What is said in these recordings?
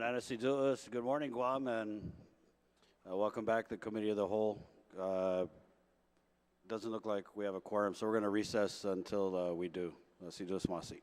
Good morning, Guam, and welcome back to the Committee of the Whole. Doesn't look like we have a quorum, so we're going to recess until we do. Siduos Masi.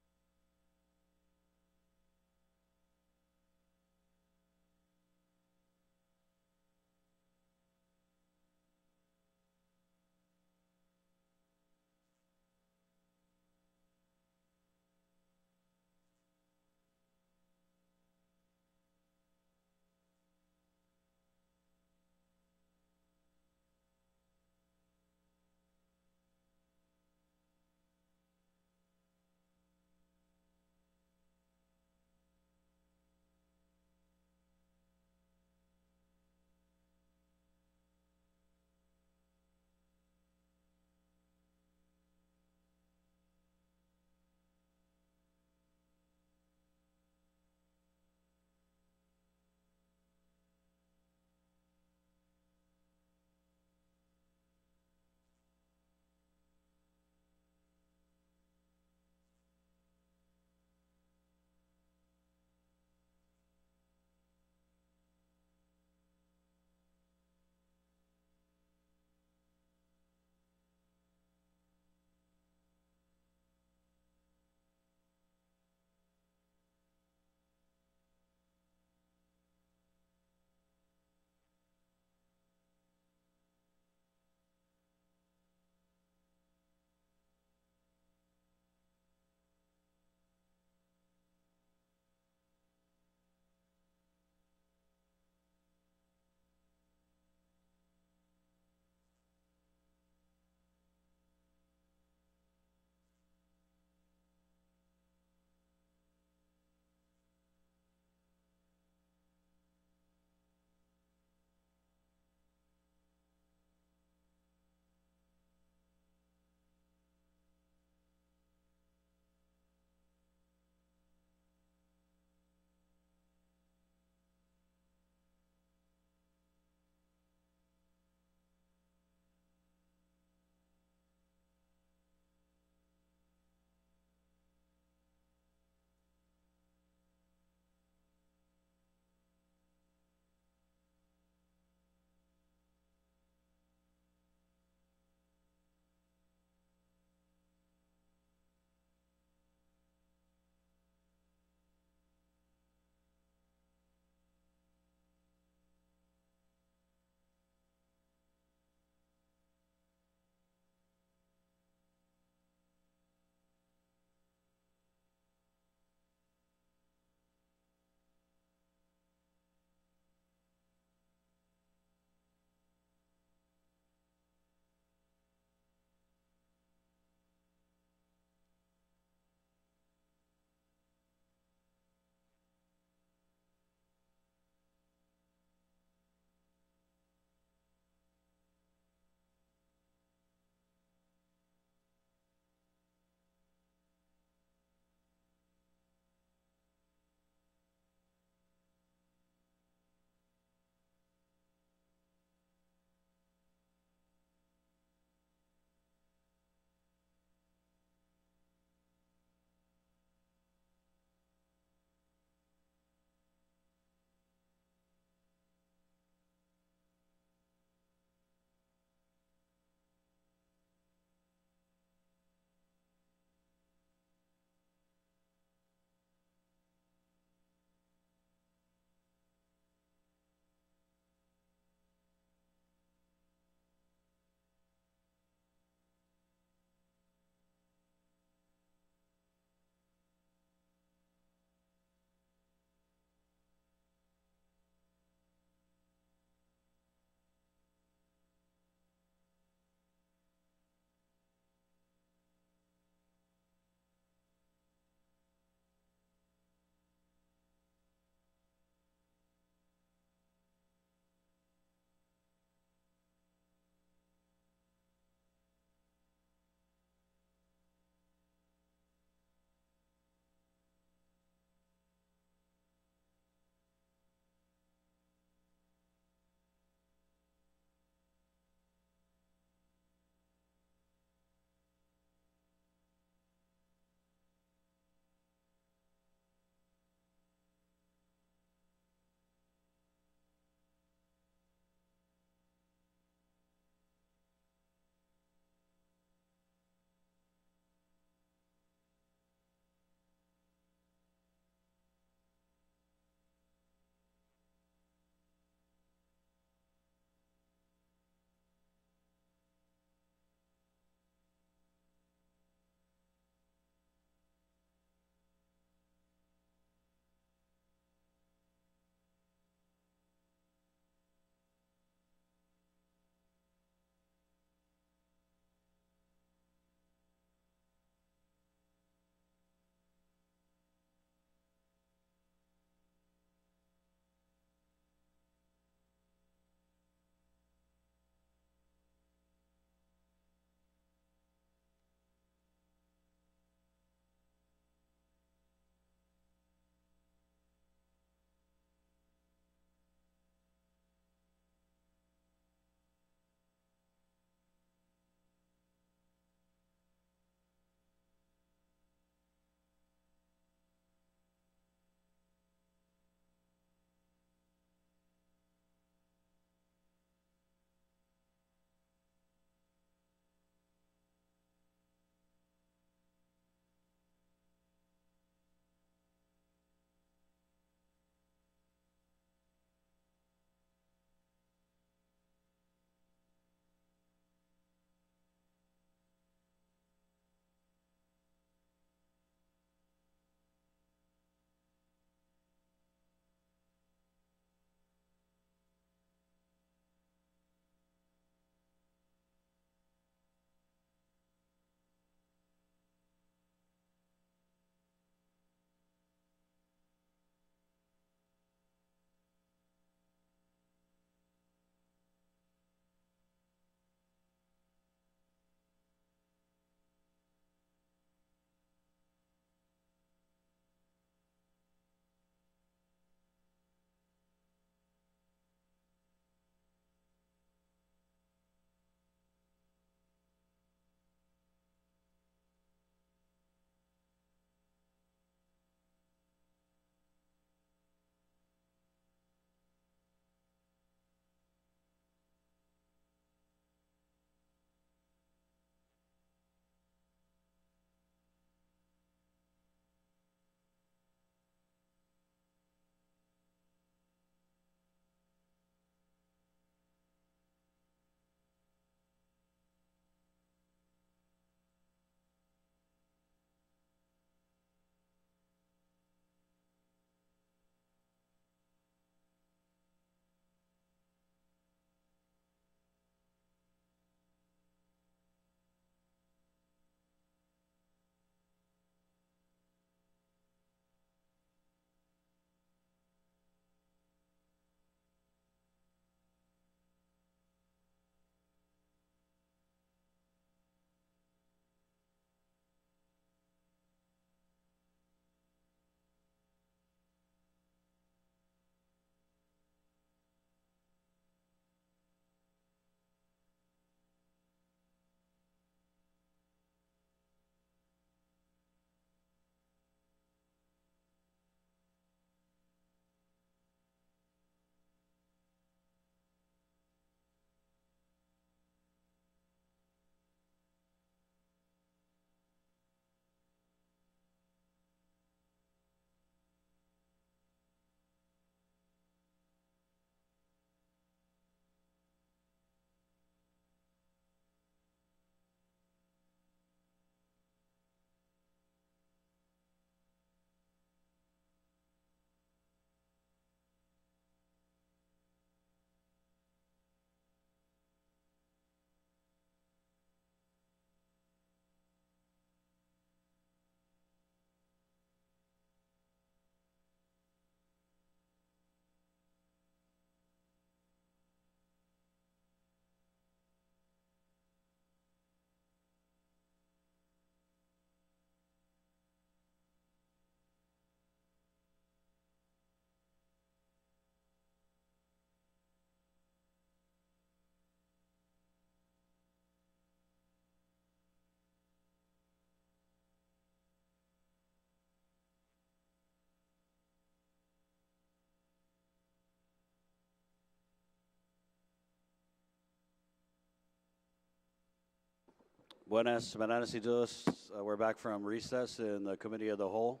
Buenas, mañanas y todos. We're back from recess in the Committee of the Whole.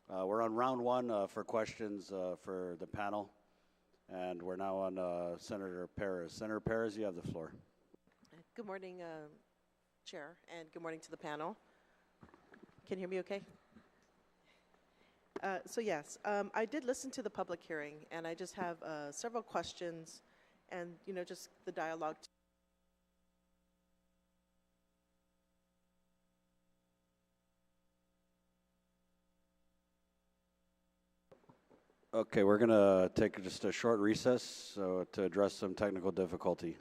We're on round one for questions for the panel, and we're now on Senator Perez. Senator Perez, you have the floor. Good morning, Chair, and good morning to the panel. Can you hear me okay? So yes, I did listen to the public hearing, and I just have several questions and, just the dialogue. Okay, we're going to take just a short recess to address some technical difficulty.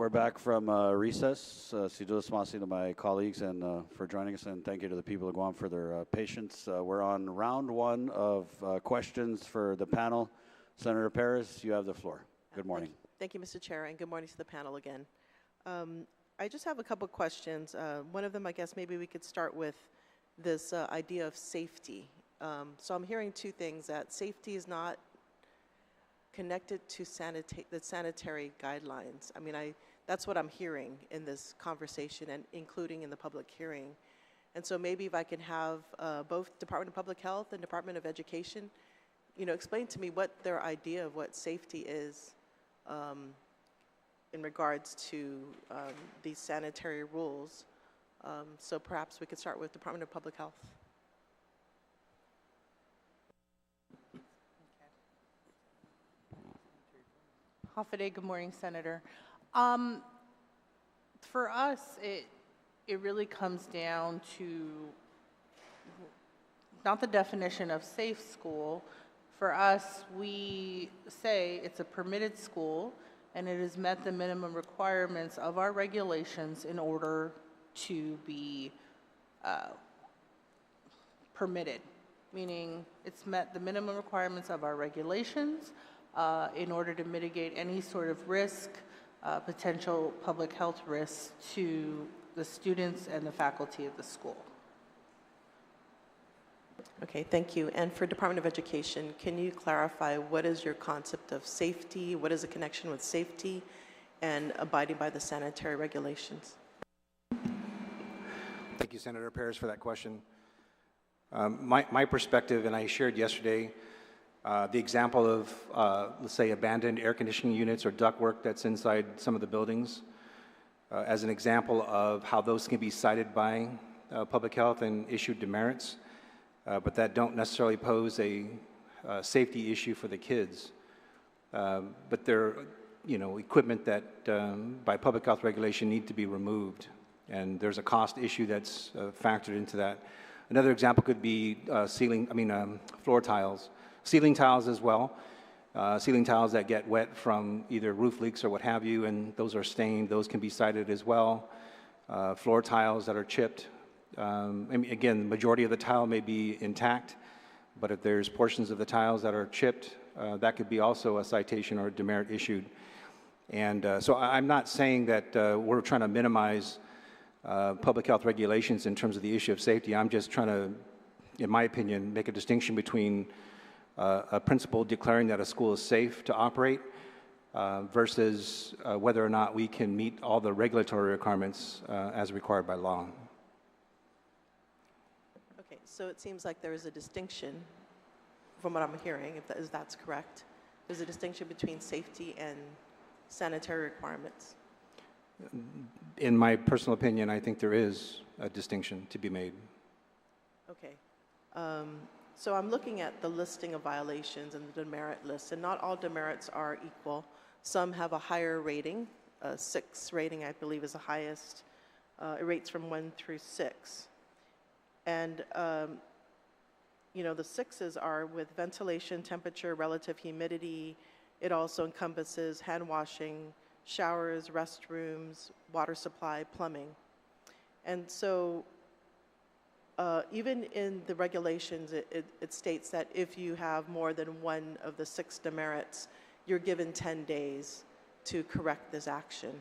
We're back from recess. Sidulas Masi to my colleagues and for joining us, and thank you to the people of Guam for their patience. We're on round one of questions for the panel. Senator Perez, you have the floor. Good morning. Thank you, Mr. Chair, and good morning to the panel again. I just have a couple questions. One of them, I guess maybe we could start with this idea of safety. So I'm hearing two things, that safety is not connected to the sanitary guidelines. I mean, that's what I'm hearing in this conversation and including in the public hearing. And so maybe if I can have both Department of Public Health and Department of Education, explain to me what their idea of what safety is in regards to these sanitary rules. So perhaps we could start with Department of Public Health. Hafaday, good morning, Senator. For us, it really comes down to not the definition of safe school. For us, we say it's a permitted school and it has met the minimum requirements of our regulations in order to be permitted, meaning it's met the minimum requirements of our regulations in order to mitigate any sort of risk, potential public health risks to the students and the faculty of the school. Okay, thank you. And for Department of Education, can you clarify what is your concept of safety? What is the connection with safety and abiding by the sanitary regulations? Thank you, Senator Perez, for that question. My perspective, and I shared yesterday, the example of, let's say, abandoned air conditioning units or ductwork that's inside some of the buildings as an example of how those can be cited by public health and issued demerits, but that don't necessarily pose a safety issue for the kids. But they're, equipment that by public health regulation need to be removed, and there's a cost issue that's factored into that. Another example could be floor tiles. Ceiling tiles as well. Ceiling tiles that get wet from either roof leaks or what have you, and those are stained, those can be cited as well. Floor tiles that are chipped. Again, the majority of the tile may be intact, but if there's portions of the tiles that are chipped, that could be also a citation or a demerit issued. And so I'm not saying that we're trying to minimize public health regulations in terms of the issue of safety. I'm just trying to, in my opinion, make a distinction between a principle declaring that a school is safe to operate versus whether or not we can meet all the regulatory requirements as required by law. Okay, so it seems like there is a distinction, from what I'm hearing, if that's correct. There's a distinction between safety and sanitary requirements. In my personal opinion, I think there is a distinction to be made. Okay. So I'm looking at the listing of violations and the demerit list, and not all demerits are equal. Some have a higher rating. 6 rating, I believe, is the highest. It rates from 1 through 6. And, the 6s are with ventilation, temperature, relative humidity. It also encompasses hand washing, showers, restrooms, water supply, plumbing. And so even in the regulations, it states that if you have more than one of the 6 demerits, you're given 10 days to correct this action.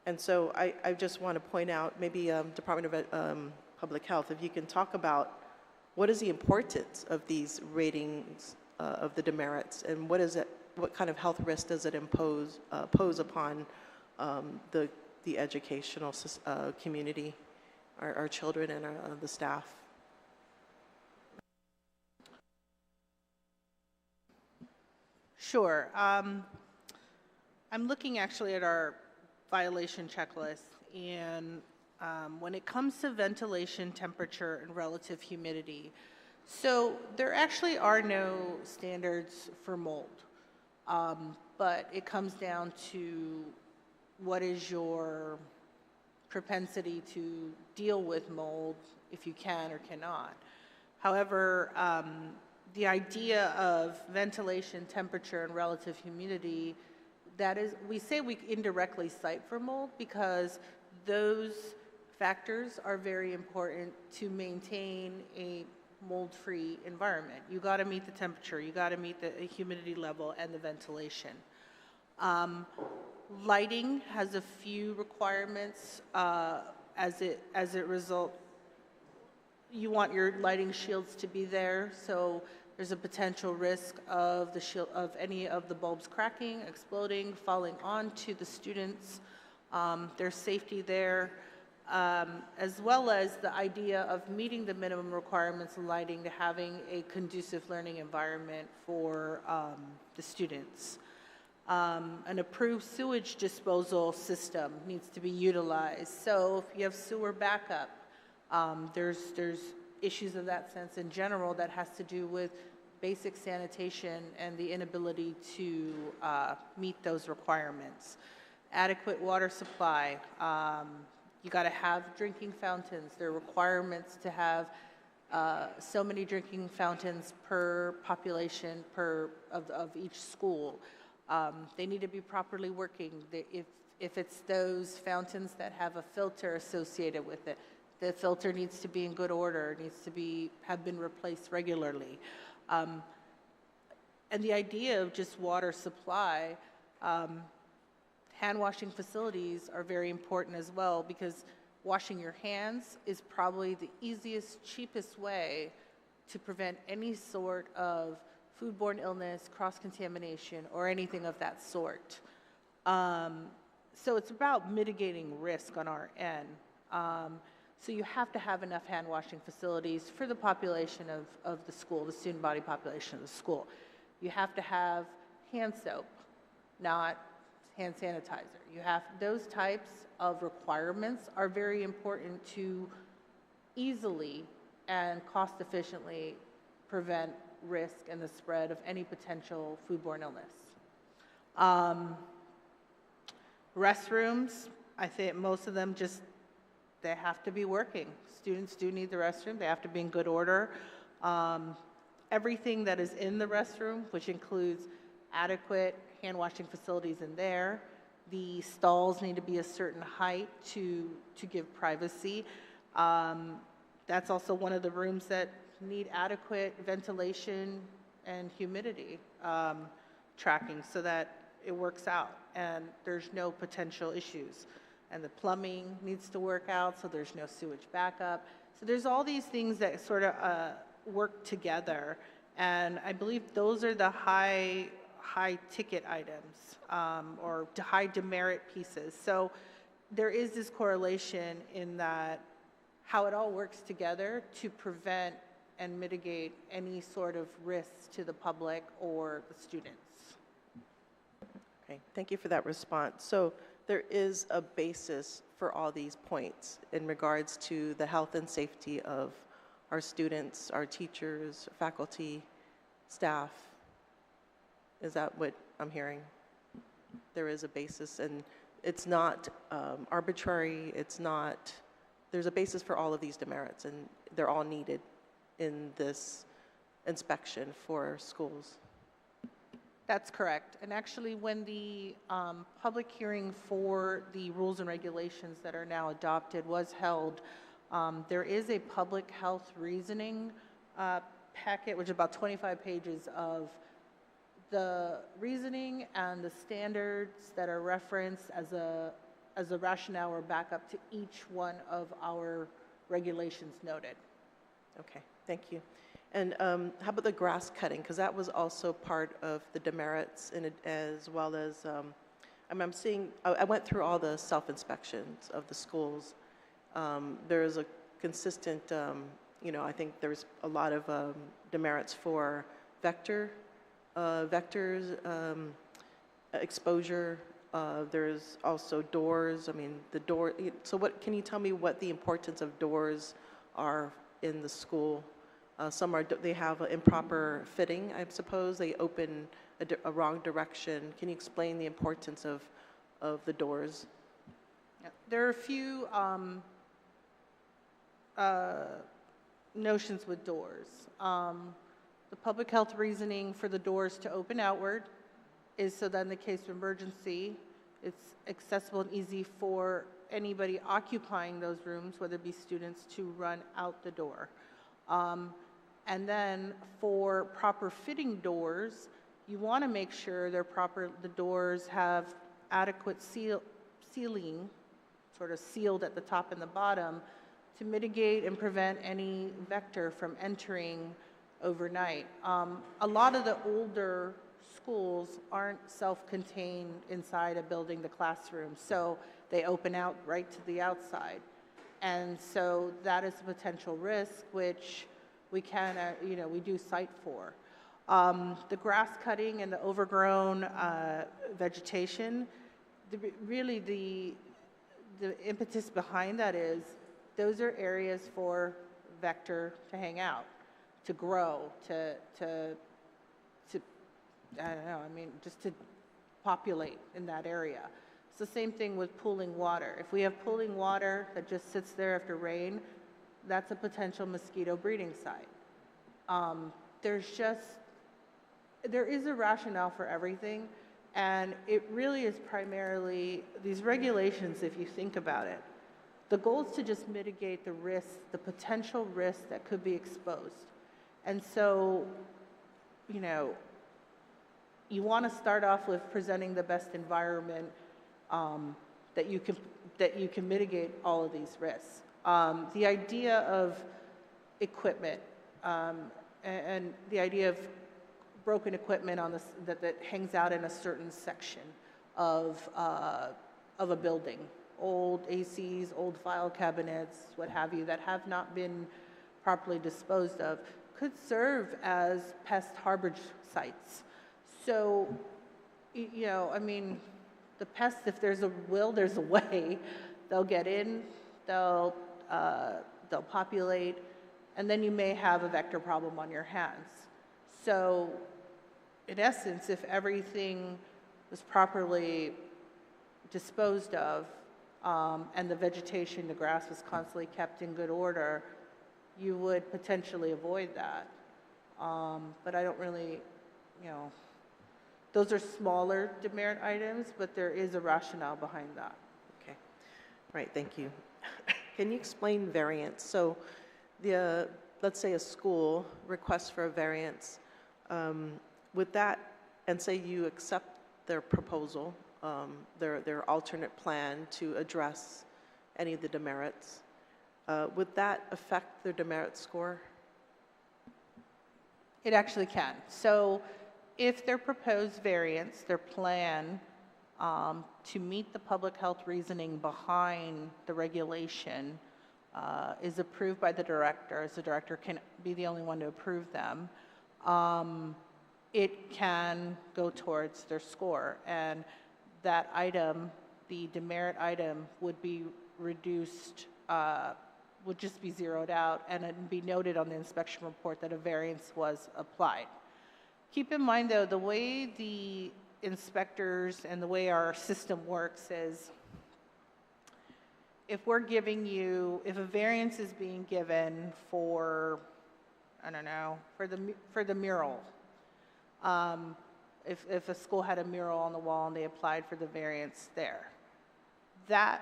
And so I just want to point out, maybe Department of Public Health, if you can talk about what is the importance of these ratings of the demerits, and what kind of health risk does it pose upon the educational community, our children and the staff? Sure. I'm looking actually at our violation checklist, and when it comes to ventilation, temperature, and relative humidity, so there actually are no standards for mold, but it comes down to what is your propensity to deal with mold, if you can or cannot. However, the idea of ventilation, temperature, and relative humidity that is, we say we indirectly cite for mold because those factors are very important to maintain a mold-free environment. You got to meet the temperature, you got to meet the humidity level and the ventilation. Lighting has a few requirements as it result. You want your lighting shields to be there, so there's a potential risk of the shield of any of the bulbs cracking, exploding, falling onto the students. There's safety there, as well as the idea of meeting the minimum requirements of lighting to having a conducive learning environment for the students. An approved sewage disposal system needs to be utilized. So if you have sewer backup, there's issues of that sense in general that has to do with basic sanitation and the inability to meet those requirements. Adequate water supply. You got to have drinking fountains. There are requirements to have so many drinking fountains per population of each school. They need to be properly working. If it's those fountains that have a filter associated with it, the filter needs to be in good order, needs to have been replaced regularly. And the idea of just water supply, hand washing facilities are very important as well, because washing your hands is probably the easiest, cheapest way to prevent any sort of foodborne illness, cross-contamination, or anything of that sort. So it's about mitigating risk on our end. So you have to have enough hand washing facilities for the population of the school, the student body population of the school. You have to have hand soap, not hand sanitizer. You have those types of requirements are very important to easily and cost efficiently prevent risk and the spread of any potential foodborne illness. Restrooms, I think most of them they have to be working. Students do need the restroom. They have to be in good order. Everything that is in the restroom, which includes adequate hand washing facilities in there. The stalls need to be a certain height to give privacy. That's also one of the rooms that need adequate ventilation and humidity tracking so that it works out and there's no potential issues. And the plumbing needs to work out so there's no sewage backup. So there's all these things that sort of work together, and I believe those are the high ticket items or high demerit pieces. So there is this correlation in that how it all works together to prevent and mitigate any sort of risks to the public or the students. Okay, thank you for that response. So there is a basis for all these points in regards to the health and safety of our students, our teachers, faculty, staff. Is that what I'm hearing? There is a basis, and it's not arbitrary, there's a basis for all of these demerits, and they're all needed in this inspection for schools. That's correct. And actually, when the public hearing for the rules and regulations that are now adopted was held, there is a public health reasoning packet, which is about 25 pages of the reasoning and the standards that are referenced as a rationale or backup to each one of our regulations noted. Okay, thank you. And how about the grass cutting? Because that was also part of the demerits, as well as, I'm seeing, I went through all the self-inspections of the schools. There is a consistent, I think there's a lot of demerits for vectors, exposure. There's also doors. I mean, the door. So can you tell me what the importance of doors are in the school? Some they have an improper fitting, I suppose. They open a wrong direction. Can you explain the importance of the doors? Yeah. There are a few notions with doors. The public health reasoning for the doors to open outward is so that in the case of emergency, it's accessible and easy for anybody occupying those rooms, whether it be students, to run out the door. And then for proper fitting doors, you want to make sure the doors have adequate sealing, sort of sealed at the top and the bottom, to mitigate and prevent any vector from entering overnight. A lot of the older schools aren't self-contained inside a building, the classroom, so they open out right to the outside. And so that is a potential risk, which we can, we do cite for. The grass cutting and the overgrown vegetation, really the impetus behind that is those are areas for vector to hang out, to grow, to I don't know, I mean, just to populate in that area. It's the same thing with pooling water. If we have pooling water that just sits there after rain, that's a potential mosquito breeding site. There is a rationale for everything, and it really is primarily, these regulations, if you think about it, the goal is to just mitigate the risk, the potential risk that could be exposed. And so, you want to start off with presenting the best environment that you can mitigate all of these risks. The idea of equipment and the idea of broken equipment on that hangs out in a certain section of a building, old ACs, old file cabinets, what have you, that have not been properly disposed of, could serve as pest harborage sites. So, I mean, the pests, if there's a will, there's a way. They'll get in, they'll populate, and then you may have a vector problem on your hands. So, in essence, if everything was properly disposed of, and the vegetation, the grass was constantly kept in good order, you would potentially avoid that. But I don't really, those are smaller demerit items, but there is a rationale behind that. Okay. Right, thank you. Can you explain variance? So let's say a school requests for a variance. With that, and say you accept their proposal, their alternate plan to address any of the demerits, would that affect their demerit score? It actually can. So if their proposed variance, their plan to meet the public health reasoning behind the regulation is approved by the director, as the director can be the only one to approve them, it can go towards their score. And that item, the demerit item, would be reduced, would just be zeroed out, and it would be noted on the inspection report that a variance was applied. Keep in mind, though, the way the inspectors and the way our system works is, if we're giving you, if a variance is being given for, I don't know, for the mural, if a school had a mural on the wall and they applied for the variance there, that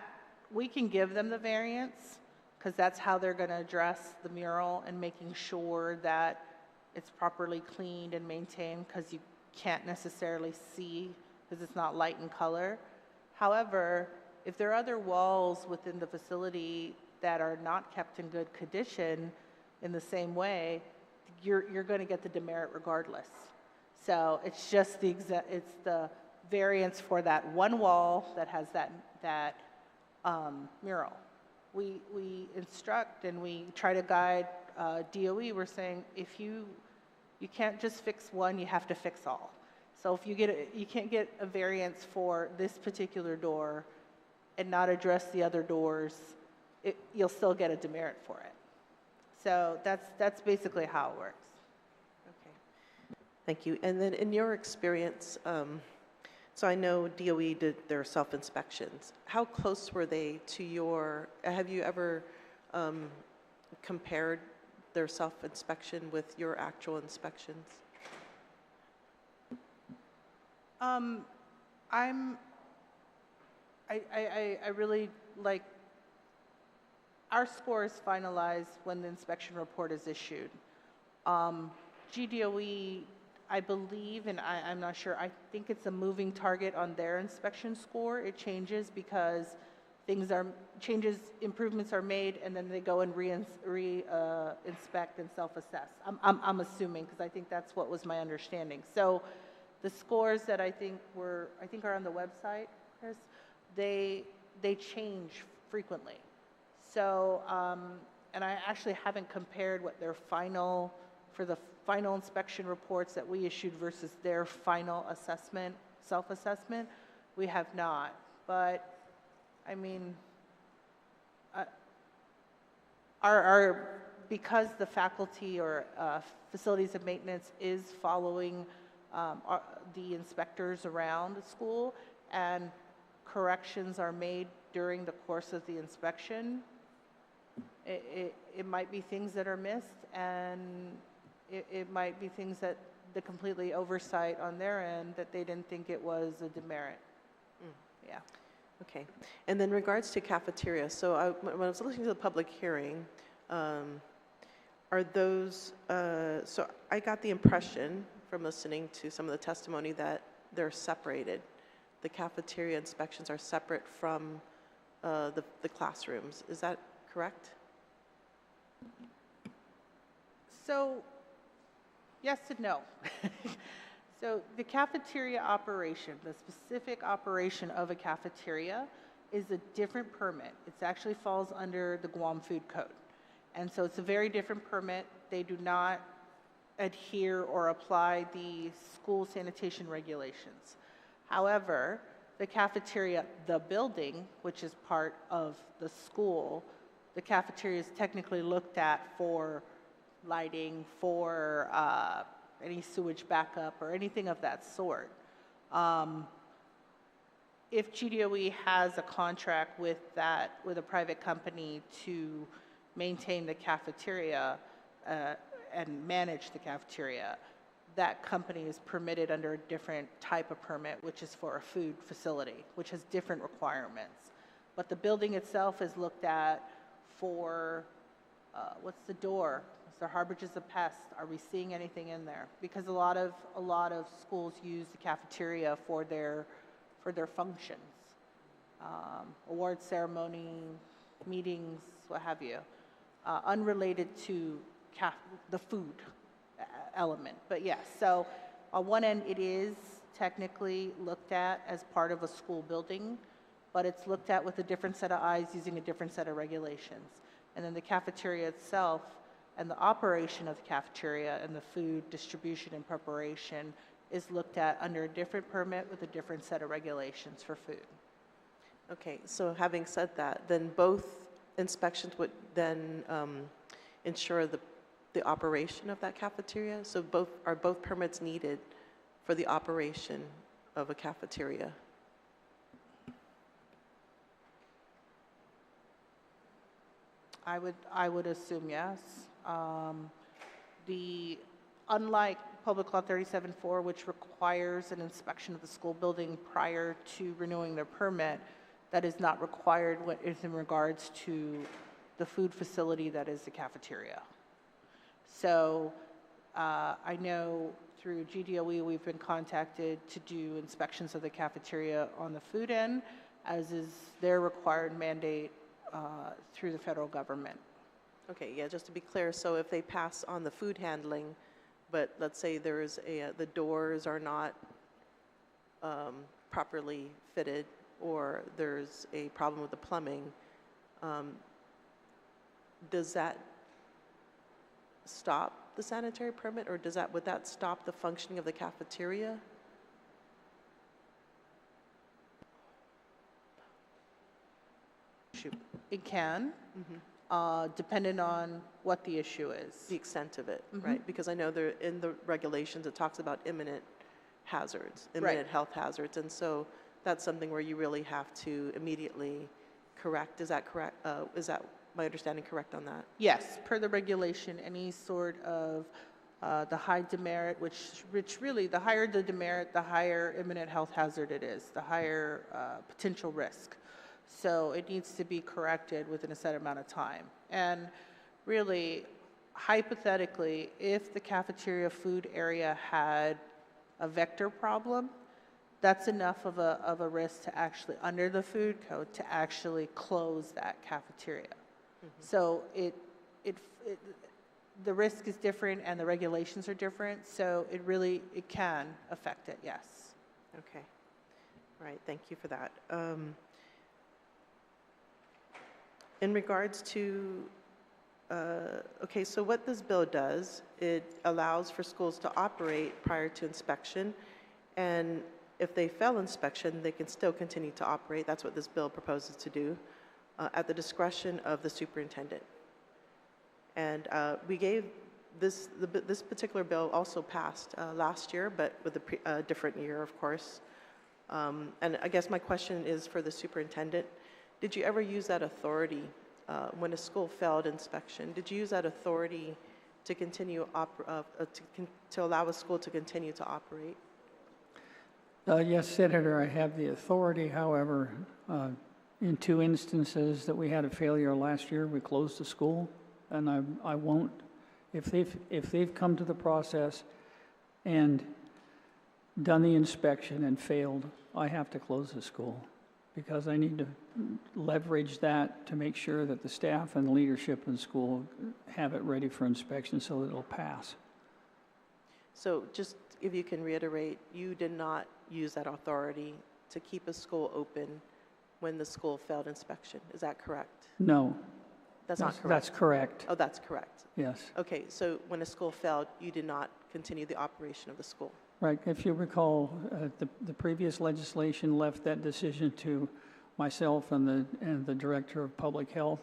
we can give them the variance because that's how they're going to address the mural and making sure that it's properly cleaned and maintained, because you can't necessarily see because it's not light in color. However, if there are other walls within the facility that are not kept in good condition in the same way, you're going to get the demerit regardless. So it's just it's the variance for that one wall that has that mural. We instruct and we try to guide DOE. We're saying, if you can't just fix one, you have to fix all. So if you can't get a variance for this particular door and not address the other doors, you'll still get a demerit for it. So that's basically how it works. Thank you. And then in your experience, so I know DOE did their self-inspections. How close were they to have you ever compared their self-inspection with your actual inspections? I'm, I really like, our score is finalized when the inspection report is issued. GDOE, I believe, and I'm not sure, I think it's a moving target on their inspection score. It changes because improvements are made, and then they go and inspect and self-assess. I'm assuming, because I think that's what was my understanding. So the scores that I think are on the website, Chris, they change frequently. So, and I actually haven't compared what their final, for the final inspection reports that we issued versus their final assessment, self-assessment. We have not, but I mean, because the faculty or facilities of maintenance is following the inspectors around the school, and corrections are made during the course of the inspection, it might be things that are missed, and it might be things that the completely oversight on their end that they didn't think it was a demerit. Yeah. Okay. And then in regards to cafeteria, so when I was listening to the public hearing, are those, so I got the impression from listening to some of the testimony that they're separated. The cafeteria inspections are separate from the classrooms. Is that correct? So, yes and no. So the cafeteria operation, the specific operation of a cafeteria, is a different permit. It actually falls under the Guam Food Code. And so it's a very different permit. They do not adhere or apply the school sanitation regulations. However, the cafeteria, the building, which is part of the school, the cafeteria is technically looked at for lighting, for any sewage backup or anything of that sort. If GDOE has a contract with a private company to maintain the cafeteria and manage the cafeteria, that company is permitted under a different type of permit, which is for a food facility, which has different requirements. But the building itself is looked at for, what's the door? Is there harborages of pests? Are we seeing anything in there? Because a lot of schools use the cafeteria for their functions, award ceremony, meetings, what have you, unrelated to the food element. But yes, so on one end it is technically looked at as part of a school building, but it's looked at with a different set of eyes using a different set of regulations. And then the cafeteria itself and the operation of the cafeteria and the food distribution and preparation is looked at under a different permit with a different set of regulations for food. Okay, so having said that, then both inspections would then ensure the operation of that cafeteria? So are both permits needed for the operation of a cafeteria? I would assume yes. Unlike Public Law 37-4, which requires an inspection of the school building prior to renewing their permit, that is not required in regards to the food facility that is the cafeteria. So I know through GDOE we've been contacted to do inspections of the cafeteria on the food end, as is their required mandate through the federal government. Okay, yeah, just to be clear, so if they pass on the food handling, but let's say there's the doors are not properly fitted, or there's a problem with the plumbing, does that stop the sanitary permit, or would that stop the functioning of the cafeteria? It can, depending on what the issue is. The extent of it, right? Because I know in the regulations it talks about imminent hazards, imminent health hazards, and so that's something where you really have to immediately correct. Is that correct? Is that my understanding correct on that? Yes, per the regulation, any sort of the high demerit, which really, the higher the demerit, the higher imminent health hazard it is, the higher potential risk. So it needs to be corrected within a set amount of time. And really, hypothetically, if the cafeteria food area had a vector problem, that's enough of a risk to actually, under the food code, to actually close that cafeteria. So the risk is different and the regulations are different, so it can affect it, yes. Okay. All right, thank you for that. In regards to, okay, so what this bill does, it allows for schools to operate prior to inspection, and if they fail inspection, they can still continue to operate. That's what this bill proposes to do, at the discretion of the superintendent. And we gave this particular bill also passed last year, but with a different year, of course. And I guess my question is for the superintendent. Did you ever use that authority when a school failed inspection? Did you use that authority to continue to allow a school to continue to operate? Yes, Senator, I have the authority. However, in 2 instances that we had a failure last year, we closed the school, and I won't. If they've come to the process and done the inspection and failed, I have to close the school because I need to leverage that to make sure that the staff and leadership in school have it ready for inspection so that it'll pass. So just if you can reiterate, you did not use that authority to keep a school open when the school failed inspection. Is that correct? No. That's not correct? That's correct. Oh, that's correct. Yes. Okay, so when a school failed, you did not continue the operation of the school? Right. If you recall, the previous legislation left that decision to myself and the Director of Public Health.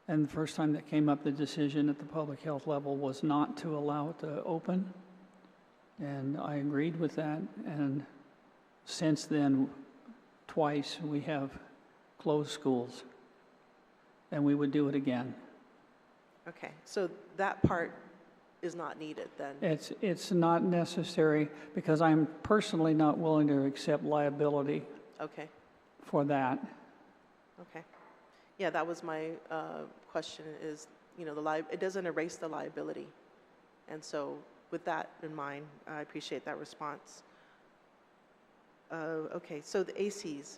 And the first time that came up, the decision at the public health level was not to allow it to open. And I agreed with that. And since then, twice we have closed schools. And we would do it again. Okay, so that part is not needed then? It's not necessary because I'm personally not willing to accept liability Okay, for that. okay. Yeah, that was my question is, you know, it doesn't erase the liability. And so with that in mind, I appreciate that response. Okay, so the ACs.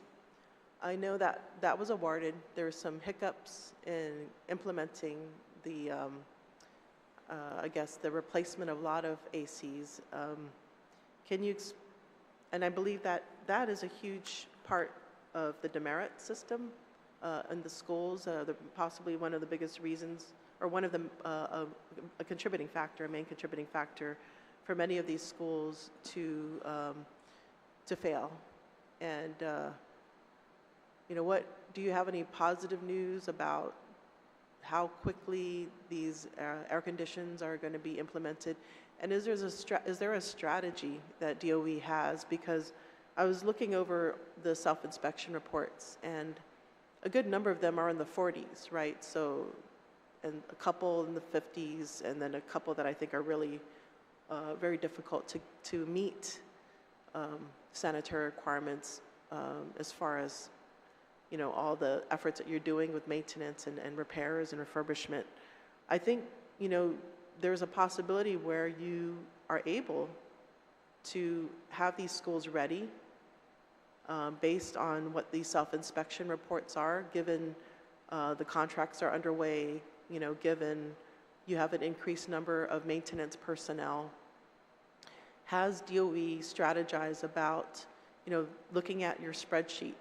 I know that that was awarded. There were some hiccups in implementing the, I guess, the replacement of a lot of ACs. Can you, and I believe that that is a huge part of the demerit system in the schools, possibly one of the biggest reasons, or one of the, a contributing factor, a main contributing factor for many of these schools to fail. And, you know, do you have any positive news about how quickly these air conditions are going to be implemented? And is there a strategy that DOE has? Because I was looking over the self-inspection reports, and a good number of them are in the 40s, right? So, and a couple in the 50s, and then a couple that I think are really very difficult to meet sanitary requirements as far as, you know, all the efforts that you're doing with maintenance and repairs and refurbishment. I think, you know, there's a possibility where you are able to have these schools ready based on what these self-inspection reports are, given the contracts are underway, you know, given you have an increased number of maintenance personnel. Has DOE strategized about, you know, looking at your spreadsheet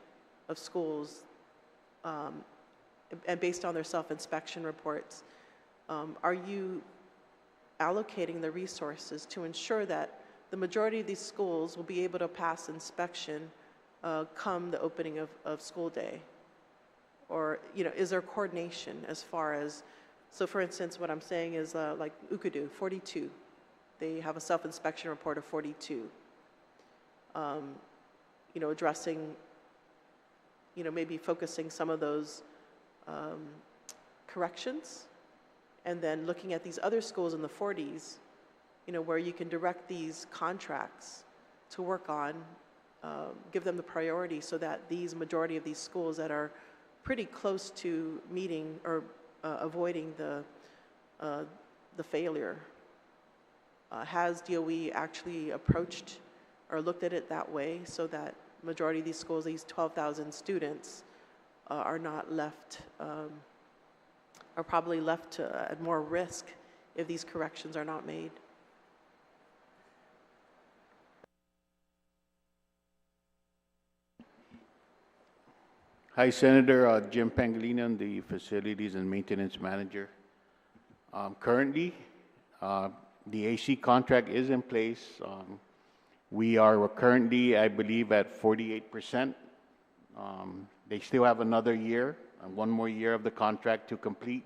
of schools and based on their self-inspection reports, are you allocating the resources to ensure that the majority of these schools will be able to pass inspection come the opening of school day? Or, you know, is there coordination as far as, so for instance, what I'm saying is like Ukadu, 42. They have a self-inspection report of 42. You know, addressing, you know, maybe focusing some of those corrections, and then looking at these other schools in the 40s where you can direct these contracts to work on, give them the priority so that these majority of these schools that are pretty close to meeting or avoiding the failure. Has DOE actually approached or looked at it that way so that majority of these schools, these 12,000 students, are not left, are probably left at more risk if these corrections are not made? Hi, Senator. Jim Pangilinan, the Facilities and Maintenance Manager. Currently, the AC contract is in place. We are currently, I believe, at 48%. They still have another year, one more year of the contract to complete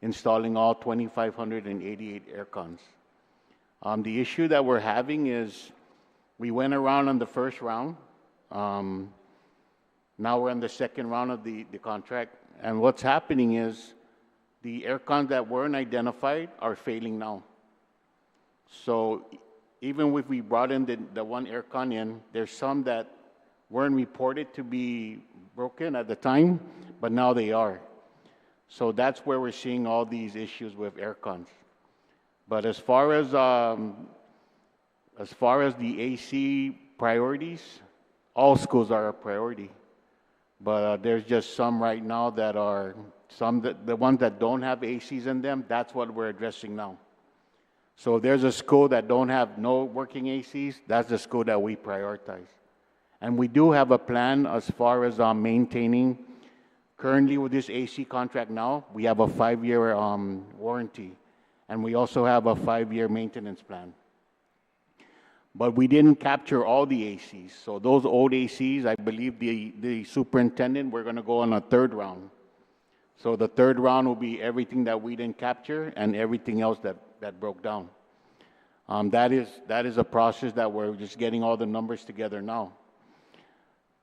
installing all 2,588 air cons. The issue that we're having is we went around on the first round. Now we're on the second round of the contract. And what's happening is the air cons that weren't identified are failing now. So even if we brought in the one air con in, there's some that weren't reported to be broken at the time, but now they are. So that's where we're seeing all these issues with air cons. But as far as the AC priorities, all schools are a priority. But there's just some right now that are, the ones that don't have ACs in them, that's what we're addressing now. So if there's a school that don't have no working ACs, that's the school that we prioritize. And we do have a plan as far as maintaining. Currently with this AC contract now, we have a 5-year warranty. And we also have a 5-year maintenance plan. But we didn't capture all the ACs. So those old ACs, I believe the superintendent, we're going to go on a third round. So the third round will be everything that we didn't capture and everything else that broke down. That is a process that we're just getting all the numbers together now.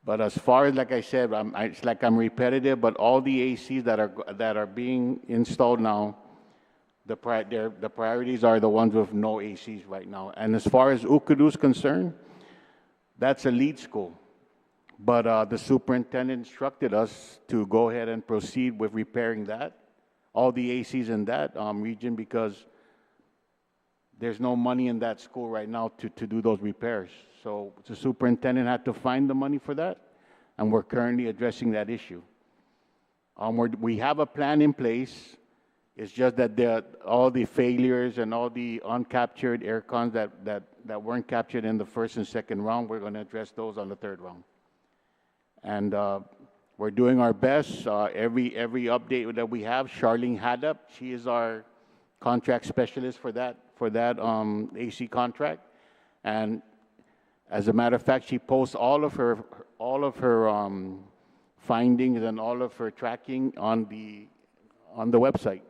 But as far as, like I said, it's like I'm repetitive, but all the ACs that are being installed now, the priorities are the ones with no ACs right now. And as far as Ukudu is concerned, that's a lead school. But the superintendent instructed us to go ahead and proceed with repairing that, all the ACs in that region, because there's no money in that school right now to do those repairs. So the superintendent had to find the money for that, and we're currently addressing that issue. We have a plan in place. It's just that all the failures and all the uncaptured air cons that weren't captured in the first and second round, we're going to address those on the third round. And we're doing our best. Every update that we have, Charlene Haddap, she is our contract specialist for that AC contract. And as a matter of fact, she posts all of her findings and all of her tracking on the website.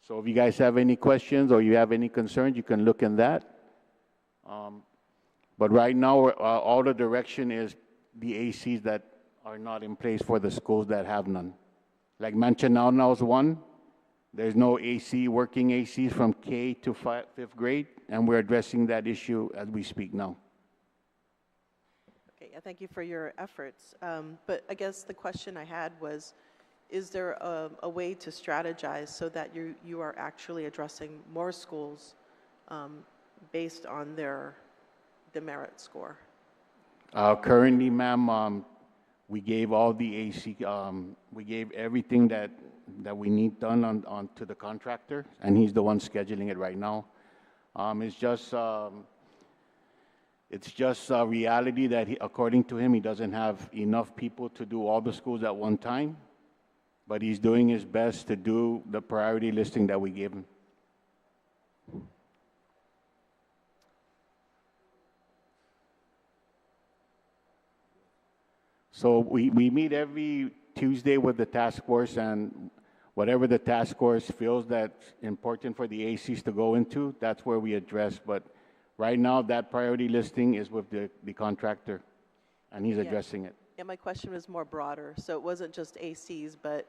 So if you guys have any questions or you have any concerns, you can look in that. But right now, all the direction is the ACs that are not in place for the schools that have none. Like Manchanao is one. There's no AC, working ACs from K to 5th grade, and we're addressing that issue as we speak now. Okay, yeah, thank you for your efforts. But I guess the question I had was, is there a way to strategize so that you are actually addressing more schools based on their demerit score? Currently, ma'am, we gave all the AC, we gave everything that we need done on to the contractor, and he's the one scheduling it right now. It's just a reality that according to him, he doesn't have enough people to do all the schools at one time, but he's doing his best to do the priority listing that we gave him. So we meet every Tuesday with the task force, and whatever the task force feels that's important for the ACs to go into, that's where we address. But right now, that priority listing is with the contractor, and he's addressing it. Yeah, my question was more broader. So it wasn't just ACs, but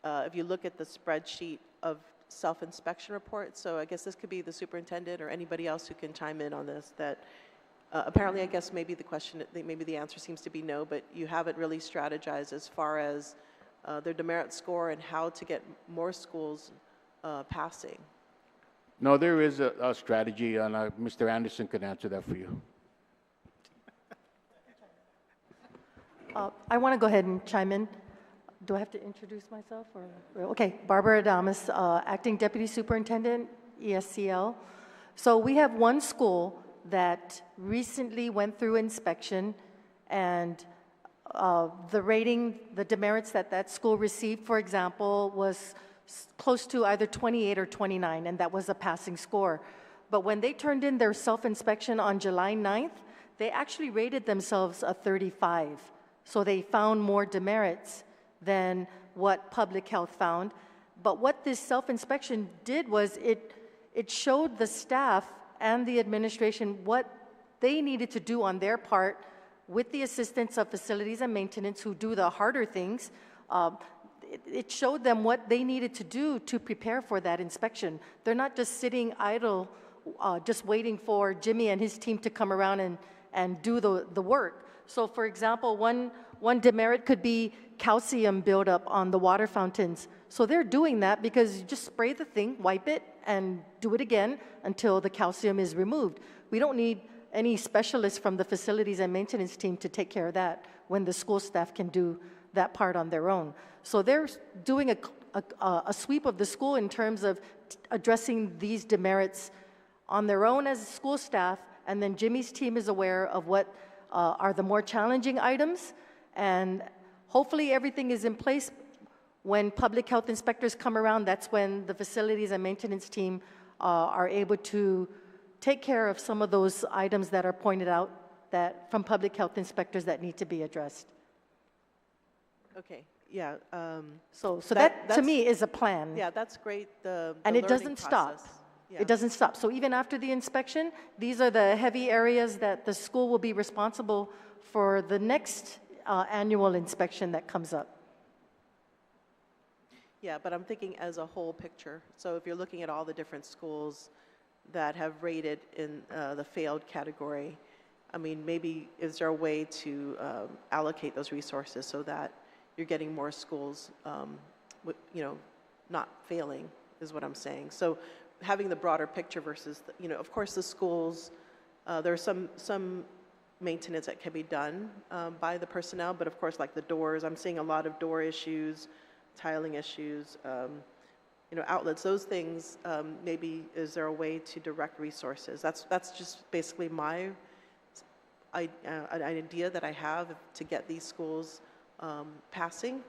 if you look at the spreadsheet of self-inspection report. So I guess this could be the superintendent or anybody else who can chime in on this, that apparently, I guess maybe maybe the answer seems to be no, but you haven't really strategized as far as their demerit score and how to get more schools passing. No, there is a strategy, and Mr. Anderson can answer that for you. I want to go ahead and chime in. Do I have to introduce myself? Okay, Barbara Adamus, Acting Deputy Superintendent, ESCL. So we have one school that recently went through inspection, and the rating, the demerits that that school received, for example, was close to either 28 or 29, and that was a passing score. But when they turned in their self-inspection on July 9th, they actually rated themselves a 35. So they found more demerits than what public health found. But what this self-inspection did was it showed the staff and the administration what they needed to do on their part with the assistance of facilities and maintenance who do the harder things. It showed them what they needed to do to prepare for that inspection. They're not just sitting idle, just waiting for Jimmy and his team to come around and do the work. So for example, one demerit could be calcium buildup on the water fountains. So they're doing that because you just spray the thing, wipe it, and do it again until the calcium is removed. We don't need any specialists from the facilities and maintenance team to take care of that when the school staff can do that part on their own. So they're doing a sweep of the school in terms of addressing these demerits on their own as school staff, and then Jimmy's team is aware of what are the more challenging items, and hopefully everything is in place. When public health inspectors come around, that's when the facilities and maintenance team are able to take care of some of those items that are pointed out that from public health inspectors that need to be addressed. Okay, yeah. So that to me is a plan. Yeah, that's great. And it doesn't stop. Yeah. It doesn't stop. So even after the inspection, these are the heavy areas that the school will be responsible for the next annual inspection that comes up. Yeah, but I'm thinking as a whole picture. So if you're looking at all the different schools that have rated in the failed category, I mean, maybe is there a way to allocate those resources so that you're getting more schools, not failing is what I'm saying. So having the broader picture versus, of course the schools, there's some maintenance that can be done by the personnel, but of course like the doors, I'm seeing a lot of door issues, tiling issues, outlets, those things, maybe is there a way to direct resources? That's just basically my an idea that I have to get these schools passing,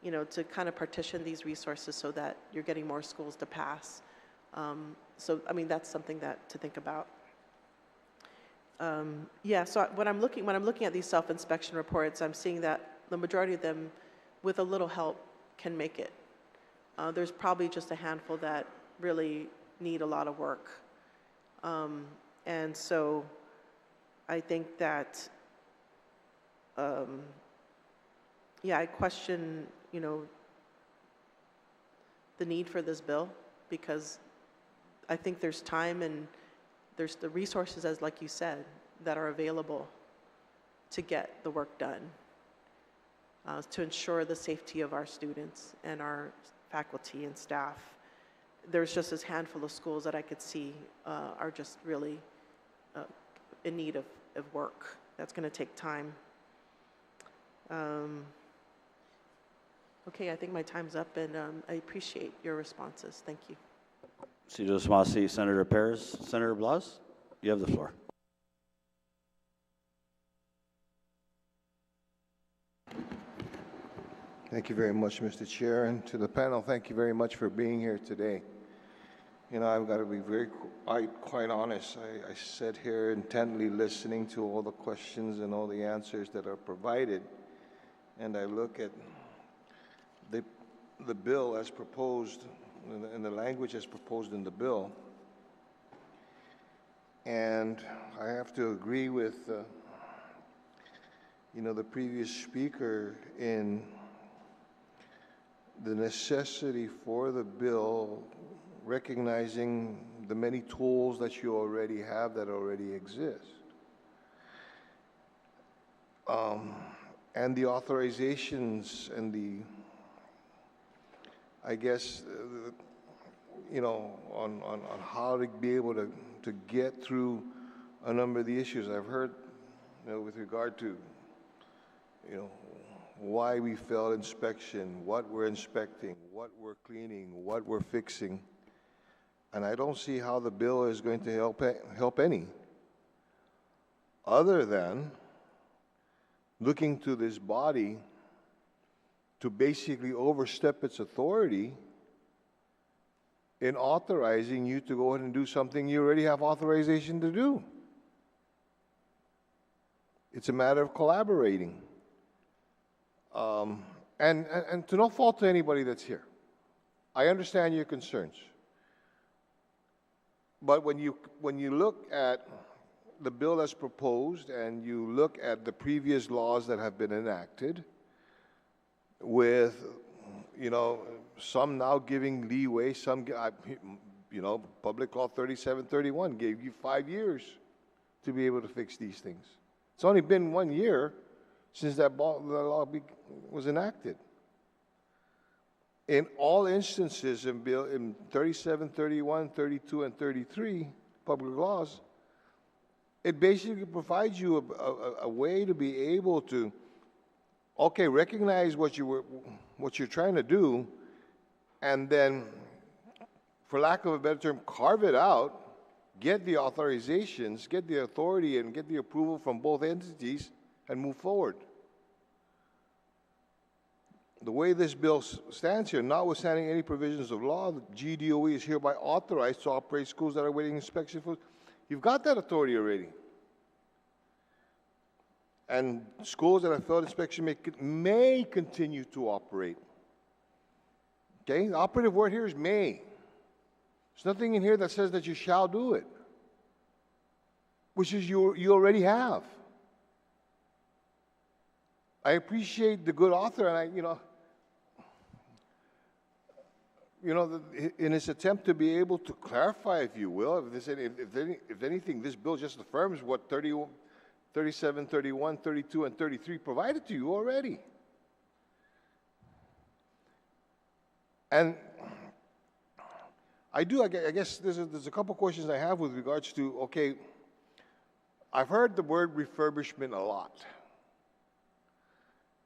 to kind of partition these resources so that you're getting more schools to pass. So, I mean, that's something to think about. Yeah, so when I'm looking at these self-inspection reports, I'm seeing that the majority of them, with a little help, can make it. There's probably just a handful that really need a lot of work. And so I think that, I question, the need for this bill, because I think there's time and there's the resources, as like you said, that are available to get the work done, to ensure the safety of our students and our faculty and staff. There's just this handful of schools that I could see are just really in need of work. That's going to take time. Okay, I think my time's up, and I appreciate your responses. Thank you. Senator Perez. Senator Blas, you have the floor. Thank you very much, Mr. Chair, and to the panel, thank you very much for being here today. I've got to be quite honest. I sit here intently listening to all the questions and all the answers that are provided, and I look at the bill as proposed, and the language as proposed in the bill, and I have to agree with the previous speaker in the necessity for the bill, recognizing the many tools that you already have that already exist. And the authorizations and the, I guess, you know, on how to be able to get through a number of the issues. I've heard, you know, with regard to, you know, why we failed inspection, what we're inspecting, what we're cleaning, what we're fixing. And I don't see how the bill is going to help any, other than looking to this body to basically overstep its authority in authorizing you to go ahead and do something you already have authorization to do. It's a matter of collaborating. And to no fault to anybody that's here. I understand your concerns. But when you look at the bill that's proposed and you look at the previous laws that have been enacted, with, you know, some now giving leeway, some, you know, Public Law 3731 gave you 5 years to be able to fix these things. It's only been 1 year since that law was enacted. In all instances in 37, 31, 32, and 33 public laws, it basically provides you a way to be able to, okay, recognize what you're trying to do, and then, for lack of a better term, carve it out, get the authorizations, get the authority, and get the approval from both entities, and move forward. The way this bill stands here, notwithstanding any provisions of law, the GDOE is hereby authorized to operate schools that are awaiting inspection for. You've got that authority already. And schools that have failed inspection may continue to operate. Okay? The operative word here is may. There's nothing in here that says that you shall do it, which is you already have. I appreciate the good author, and in his attempt to be able to clarify, if you will, if anything, this bill just affirms what 37, 31, 32, and 33 provided to you already. And I guess there's a couple questions I have with regards to, okay, I've heard the word refurbishment a lot.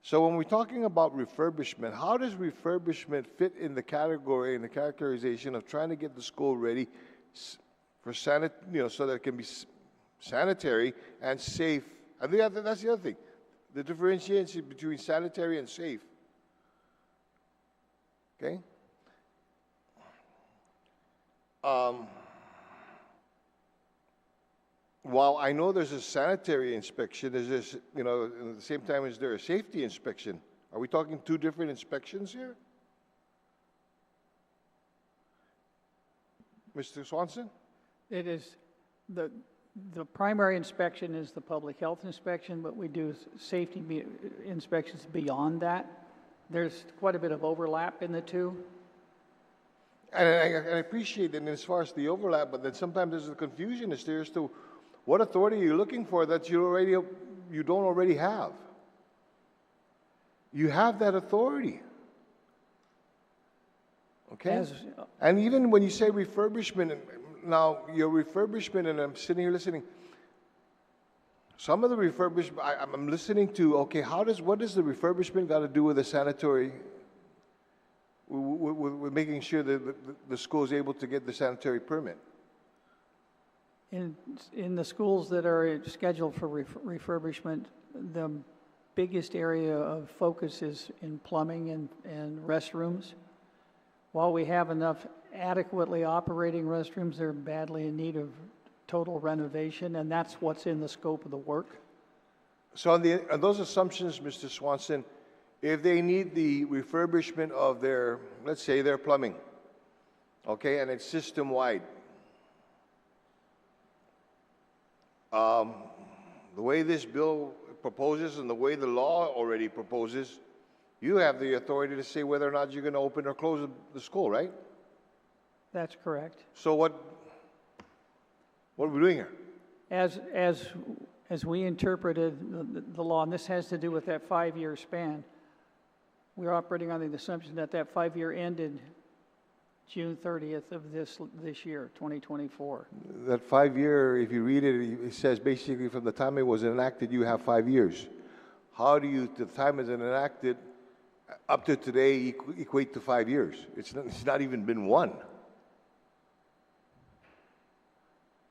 So when we're talking about refurbishment, how does refurbishment fit in the category, in the characterization of trying to get the school ready for so that it can be sanitary and safe? And that's the other thing, the differentiation between sanitary and safe. Okay? While I know there's a sanitary inspection, is this, at the same time, is there a safety inspection? Are we talking two different inspections here? Mr. Swanson? It is, the primary inspection is the public health inspection, but we do safety inspections beyond that. There's quite a bit of overlap in the two. And I appreciate it as far as the overlap, but then sometimes there's a confusion as to what authority are you looking for that you don't already have? You have that authority. Okay? And even when you say refurbishment, now your refurbishment, and I'm sitting here listening, some of the refurbishment, I'm listening to, okay, what does the refurbishment got to do with the sanitary, with making sure that the school is able to get the sanitary permit? In the schools that are scheduled for refurbishment, the biggest area of focus is in plumbing and restrooms. While we have enough adequately operating restrooms, they're badly in need of total renovation, and that's what's in the scope of the work. So on those assumptions, Mr. Swanson, if they need the refurbishment of their, let's say, their plumbing, okay, and it's system-wide, the way this bill proposes and the way the law already proposes, you have the authority to say whether or not you're going to open or close the school, right? That's correct. So what are we doing here? As we interpreted the law, and this has to do with that 5-year span, we're operating on the assumption that that 5-year ended June 30th of this year, 2024. That 5-year, if you read it, it says basically from the time it was enacted, you have 5 years. How do you, the time it's enacted, up to today, equate to 5 years? It's not even been one.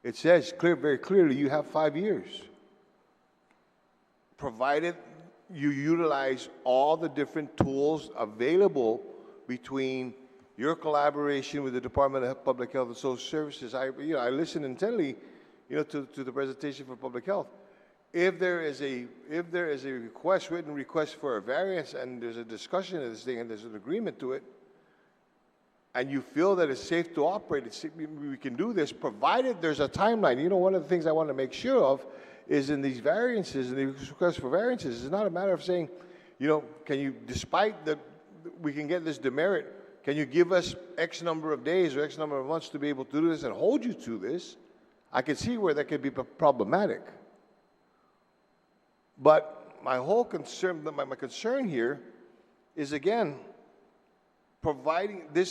It says very clearly you have 5 years, provided you utilize all the different tools available between your collaboration with the Department of Public Health and Social Services. I listened intently, to the presentation for Public Health. If there is a written request for a variance, and there's a discussion of this thing, and there's an agreement to it, and you feel that it's safe to operate, we can do this, provided there's a timeline. One of the things I want to make sure of is in these variances and these requests for variances, it's not a matter of saying, can you, despite that we can get this demerit, can you give us X number of days or X number of months to be able to do this and hold you to this? I can see where that could be problematic. But my whole concern, my concern here is, again, providing the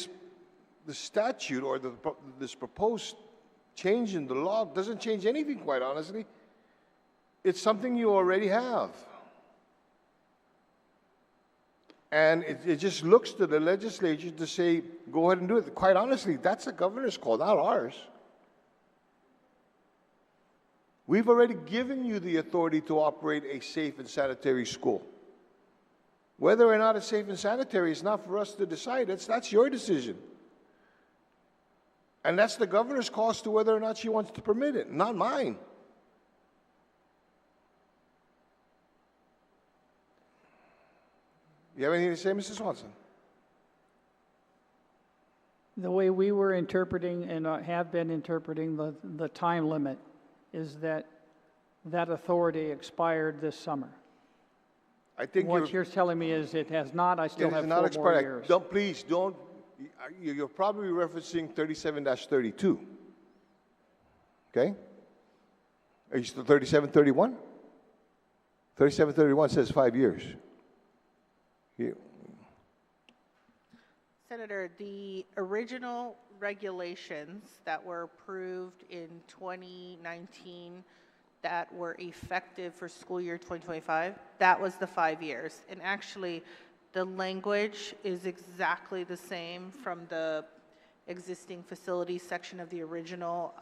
statute or this proposed change in the law doesn't change anything, quite honestly. It's something you already have. And it just looks to the legislature to say, go ahead and do it. Quite honestly, that's the governor's call, not ours. We've already given you the authority to operate a safe and sanitary school. Whether or not it's safe and sanitary is not for us to decide. That's your decision. And that's the governor's call as to whether or not she wants to permit it, not mine. You have anything to say, Mrs. Swanson? The way we were interpreting and have been interpreting the time limit is that authority expired this summer. I think what you're telling me is it has not. I still have 4 more years. Please don't. You're probably referencing 37-32. Okay? Are you still 3731? 3731 says 5 years. Here. Senator, the original regulations that were approved in 2019 that were effective for school year 2025, that was the 5 years. And actually, the language is exactly the same from the existing facilities section of the original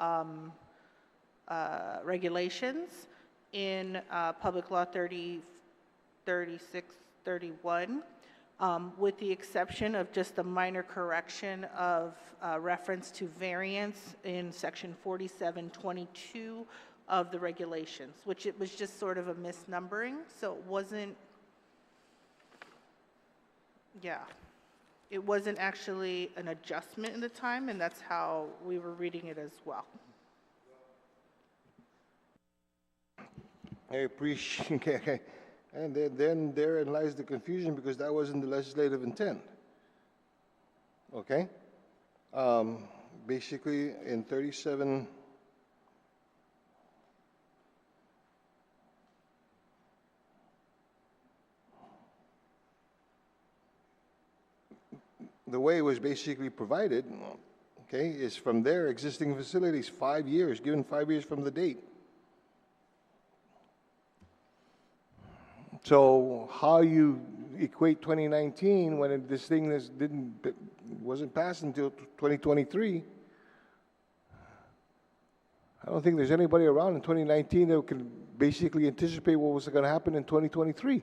regulations in Public Law 3631, with the exception of just a minor correction of reference to variance in section 4722 of the regulations, which it was just sort of a misnumbering, so it wasn't, it wasn't actually an adjustment in the time, and that's how we were reading it as well. I appreciate, and then therein lies the confusion, because that wasn't the legislative intent. Okay? Basically, in 37, the way it was basically provided, okay, is from their existing facilities, 5 years, given 5 years from the date. So how you equate 2019 when this thing wasn't passed until 2023? I don't think there's anybody around in 2019 that can basically anticipate what was going to happen in 2023.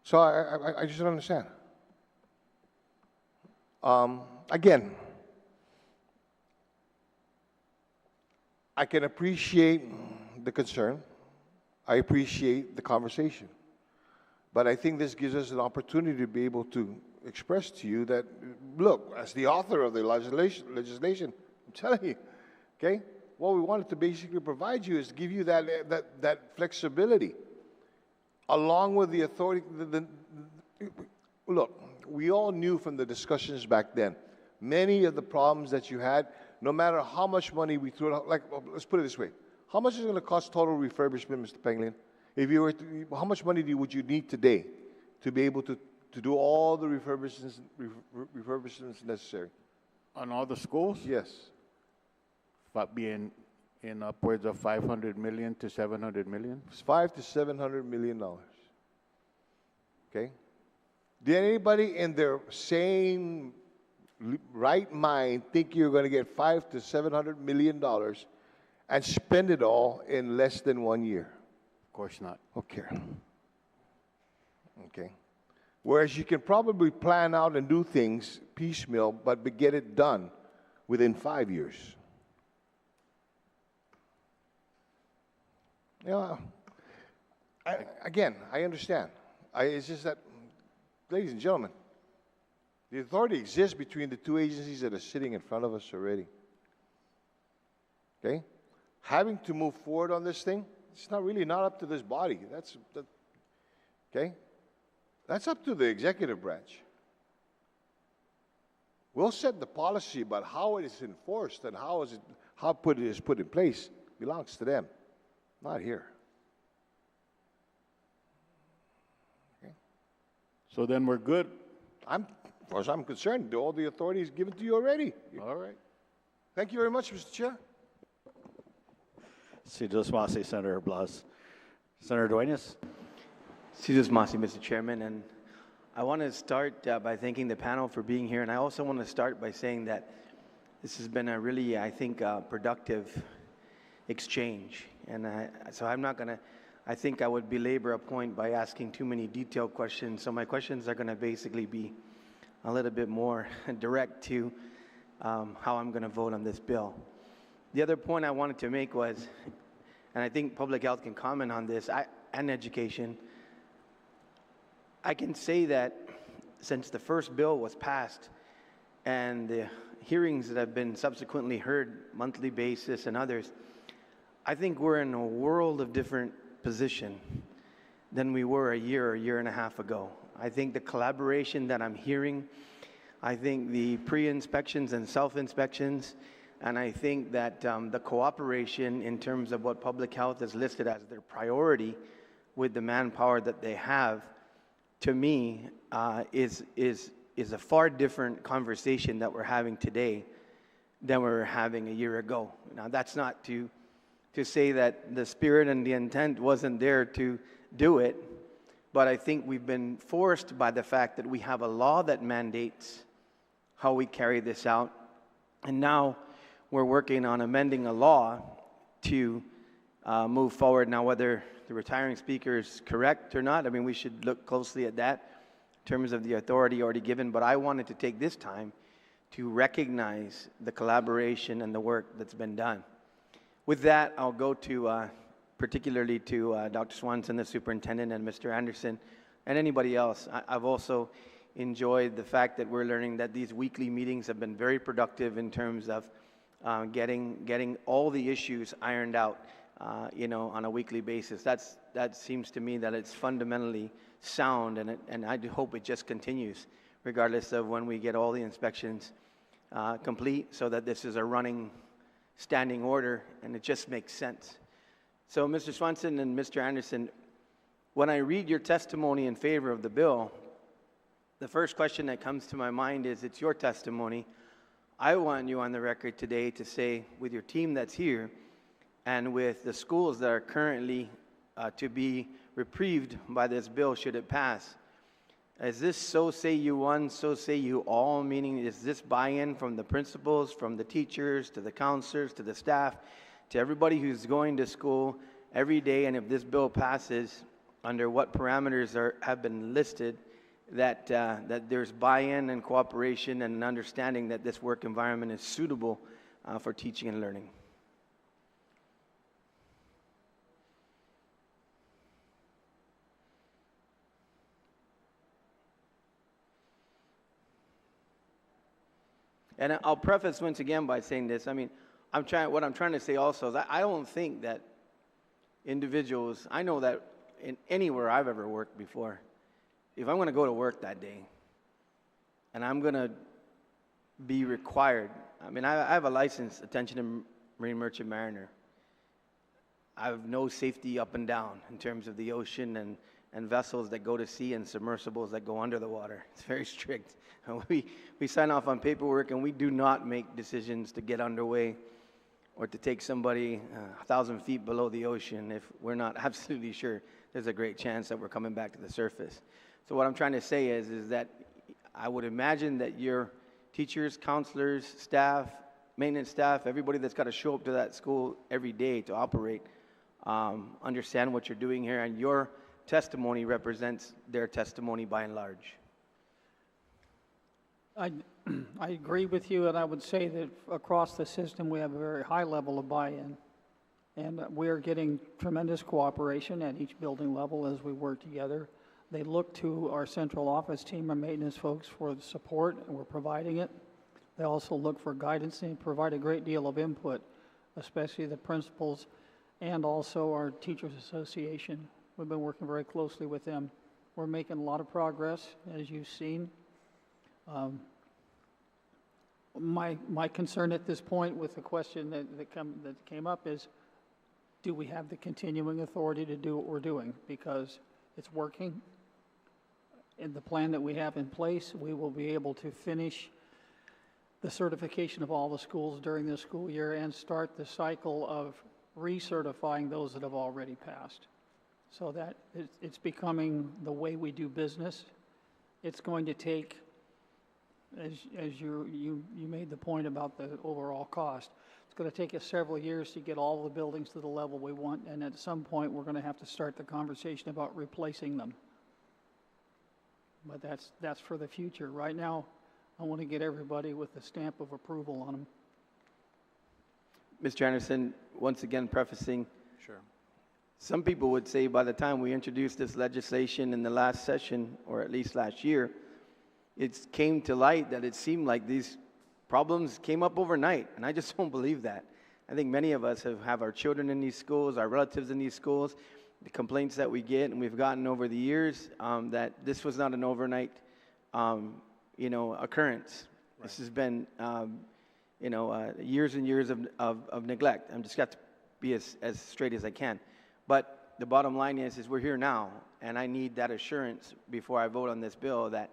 So I just don't understand. Again, I can appreciate the concern. I appreciate the conversation. But I think this gives us an opportunity to be able to express to you that, look, as the author of the legislation, I'm telling you, okay, what we wanted to basically provide you is give you that flexibility, along with the authority. Look, we all knew from the discussions back then, many of the problems that you had, no matter how much money we threw out, like, let's put it this way, how much is it going to cost total refurbishment, Mr. Penglin? If you were to, how much money would you need today to be able to do all the refurbishments necessary? On all the schools? Yes. But being in upwards of 500 million to 700 million. It's $500 to $700 million. Okay? Did anybody in their sane right mind think you're going to get $500 to $700 million and spend it all in less than 1 year? Of course not. Okay. Okay. Whereas you can probably plan out and do things piecemeal, but get it done within 5 years. You know, I understand. It's just that, ladies and gentlemen, the authority exists between the two agencies that are sitting in front of us already. Okay? Having to move forward on this thing, it's not up to this body. Okay? That's up to the executive branch. We'll set the policy, but how it is enforced and how it is put in place belongs to them, not here. Okay? So then we're good. As far as I'm concerned, all the authority is given to you already. All right. Thank you very much, Mr. Chair. Sidus Masi, Senator Blas. Senator Duenas? Sidus Masi, Mr. Chairman, and I want to start by thanking the panel for being here, and I also want to start by saying that this has been a really, I think, productive exchange, and so I'm not going to, I think I would belabor a point by asking too many detailed questions, so my questions are going to basically be a little bit more direct to how I'm going to vote on this bill. The other point I wanted to make was, and I think public health can comment on this, and education, I can say that since the first bill was passed and the hearings that have been subsequently heard monthly basis and others, I think we're in a world of different position than we were a year and a half ago. I think the collaboration that I'm hearing, I think the pre-inspections and self-inspections, and I think that the cooperation in terms of what public health has listed as their priority with the manpower that they have, to me, is a far different conversation that we're having today than we were having a year ago. Now, that's not to say that the spirit and the intent wasn't there to do it, but I think we've been forced by the fact that we have a law that mandates how we carry this out, and now we're working on amending a law to move forward. Now, whether the retiring speaker is correct or not, I mean, we should look closely at that in terms of the authority already given, but I wanted to take this time to recognize the collaboration and the work that's been done. With that, I'll go to particularly to Dr. Swanson, the superintendent, and Mr. Anderson, and anybody else. I've also enjoyed the fact that we're learning that these weekly meetings have been very productive in terms of getting all the issues ironed out, on a weekly basis. That seems to me that it's fundamentally sound, and I do hope it just continues, regardless of when we get all the inspections complete, so that this is a running, standing order, and it just makes sense. So, Mr. Swanson and Mr. Anderson, when I read your testimony in favor of the bill, the first question that comes to my mind is, it's your testimony. I want you on the record today to say, with your team that's here, and with the schools that are currently to be reprieved by this bill should it pass, is this so say you one, so say you all, meaning is this buy-in from the principals, from the teachers, to the counselors, to the staff, to everybody who's going to school every day, and if this bill passes, under what parameters have been listed, that there's buy-in and cooperation and an understanding that this work environment is suitable for teaching and learning? And I'll preface once again by saying this. I mean, what I'm trying to say also is I don't think that individuals, I know that in anywhere I've ever worked before, if I'm going to go to work that day and I'm going to be required, I mean, I have a license, attention to marine merchant mariner. I have no safety up and down in terms of the ocean and vessels that go to sea and submersibles that go under the water. It's very strict. We sign off on paperwork and we do not make decisions to get underway or to take somebody 1,000 feet below the ocean if we're not absolutely sure there's a great chance that we're coming back to the surface. So what I'm trying to say is that I would imagine that your teachers, counselors, staff, maintenance staff, everybody that's got to show up to that school every day to operate, understand what you're doing here, and your testimony represents their testimony by and large. I agree with you, and I would say that across the system we have a very high level of buy-in, and we are getting tremendous cooperation at each building level as we work together. They look to our central office team, our maintenance folks, for the support, and we're providing it. They also look for guidance and provide a great deal of input, especially the principals and also our Teachers Association. We've been working very closely with them. We're making a lot of progress, as you've seen. My concern at this point with the question that came up is, do we have the continuing authority to do what we're doing? Because it's working. In the plan that we have in place, we will be able to finish the certification of all the schools during this school year and start the cycle of recertifying those that have already passed. So that it's becoming the way we do business. It's going to take, as you made the point about the overall cost, it's going to take us several years to get all the buildings to the level we want, and at some point we're going to have to start the conversation about replacing them. But that's for the future. Right now, I want to get everybody with the stamp of approval on them. Mr. Anderson, once again prefacing, Sure. some people would say by the time we introduced this legislation in the last session, or at least last year, it came to light that it seemed like these problems came up overnight, and I just don't believe that. I think many of us have our children in these schools, our relatives in these schools, the complaints that we get and we've gotten over the years, that this was not an overnight, occurrence. Right. This has been, years and years of neglect. I'm just got to be as straight as I can. But the bottom line is we're here now, and I need that assurance before I vote on this bill that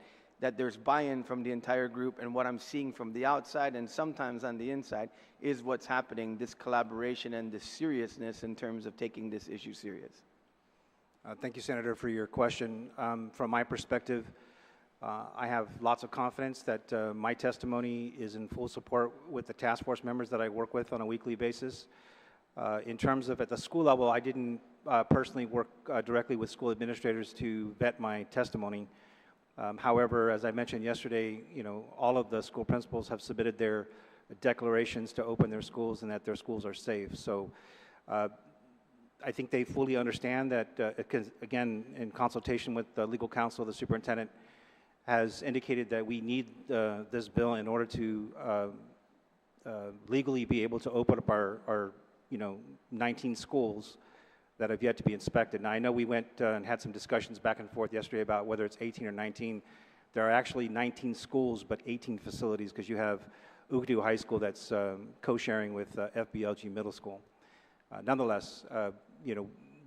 there's buy-in from the entire group, and what I'm seeing from the outside and sometimes on the inside is what's happening, this collaboration and this seriousness in terms of taking this issue serious. Thank you, Senator, for your question. From my perspective, I have lots of confidence that my testimony is in full support with the task force members that I work with on a weekly basis. In terms of at the school level, I didn't personally work directly with school administrators to vet my testimony. However, as I mentioned yesterday, all of the school principals have submitted their declarations to open their schools and that their schools are safe. So I think they fully understand that, again, in consultation with the legal counsel, the superintendent has indicated that we need this bill in order to legally be able to open up our 19 schools that have yet to be inspected. Now, I know we went and had some discussions back and forth yesterday about whether it's 18 or 19. There are actually 19 schools, but 18 facilities, because you have Ukdu High School that's co-sharing with FBLG Middle School. Nonetheless,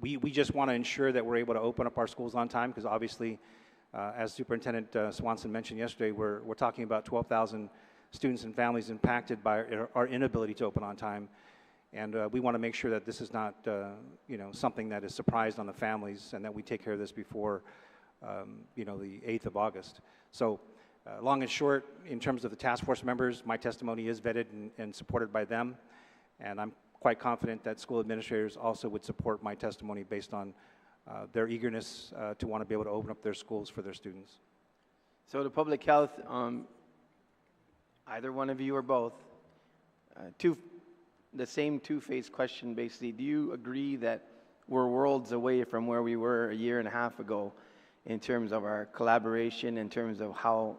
we just want to ensure that we're able to open up our schools on time, because obviously, as Superintendent Swanson mentioned yesterday, we're talking about 12,000 students and families impacted by our inability to open on time. And we want to make sure that this is not, something that is surprised on the families, and that we take care of this before, the 8th of August. So, long and short, in terms of the task force members, my testimony is vetted and supported by them, and I'm quite confident that school administrators also would support my testimony based on their eagerness to want to be able to open up their schools for their students. So, to public health, either one of you or both, the same two-faced question, basically. Do you agree that we're worlds away from where we were a year and a half ago in terms of our collaboration, in terms of how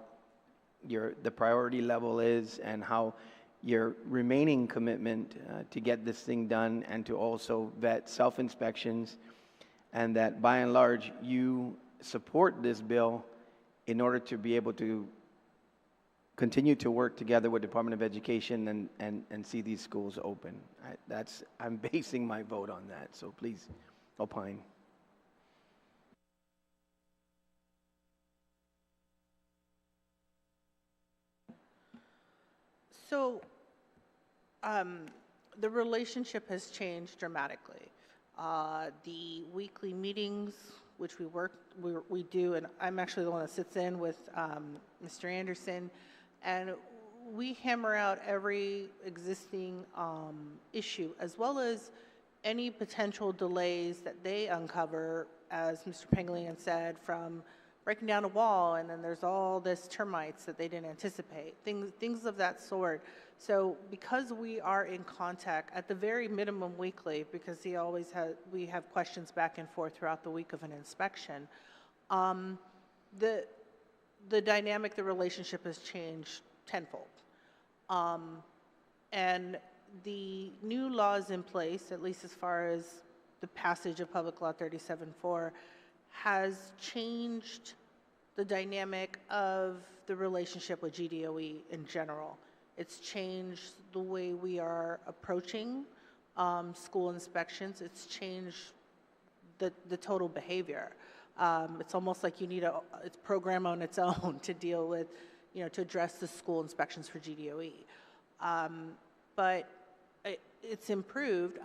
the priority level is, and how your remaining commitment to get this thing done and to also vet self-inspections, and that by and large you support this bill in order to be able to continue to work together with Department of Education and see these schools open. I'm basing my vote on that, so please opine. So the relationship has changed dramatically. The weekly meetings, which we do, and I'm actually the one that sits in with Mr. Anderson, and we hammer out every existing issue, as well as any potential delays that they uncover, as Mr. Pangilian said, from breaking down a wall, and then there's all this termites that they didn't anticipate, things of that sort. So because we are in contact at the very minimum weekly, because we have questions back and forth throughout the week of an inspection, the dynamic, the relationship has changed tenfold. And the new laws in place, at least as far as the passage of Public Law 37-4, has changed the dynamic of the relationship with GDOE in general. It's changed the way we are approaching school inspections. It's changed the total behavior. It's almost like you need it's program on its own to deal with, to address the school inspections for GDOE. But it's improved.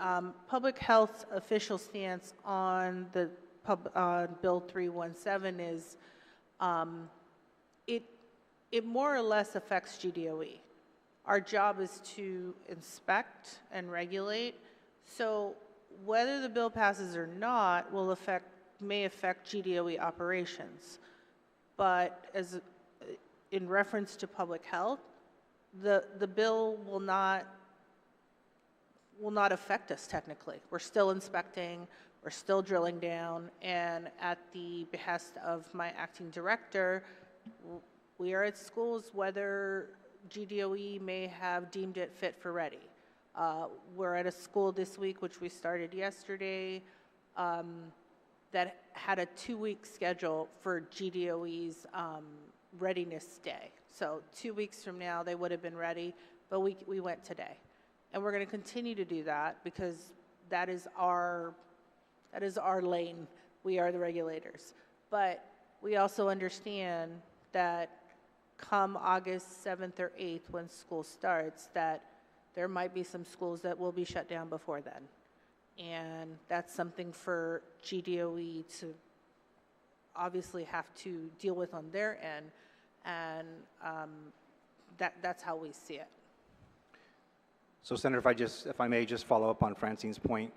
Public health's official stance on the Bill 317 is it more or less affects GDOE. Our job is to inspect and regulate. So whether the bill passes or not may affect GDOE operations. But in reference to public health, the bill will not affect us technically. We're still inspecting, we're still drilling down, and at the behest of my acting director, we are at schools whether GDOE may have deemed it fit for ready. We're at a school this week, which we started yesterday, that had a 2-week schedule for GDOE's readiness day. So 2 weeks from now, they would have been ready, but we went today. And we're going to continue to do that because that is our lane. We are the regulators. But we also understand that come August 7th or 8th, when school starts, that there might be some schools that will be shut down before then. And that's something for GDOE to obviously have to deal with on their end. And that's how we see it. So, Senator, if I may just follow up on Francine's point,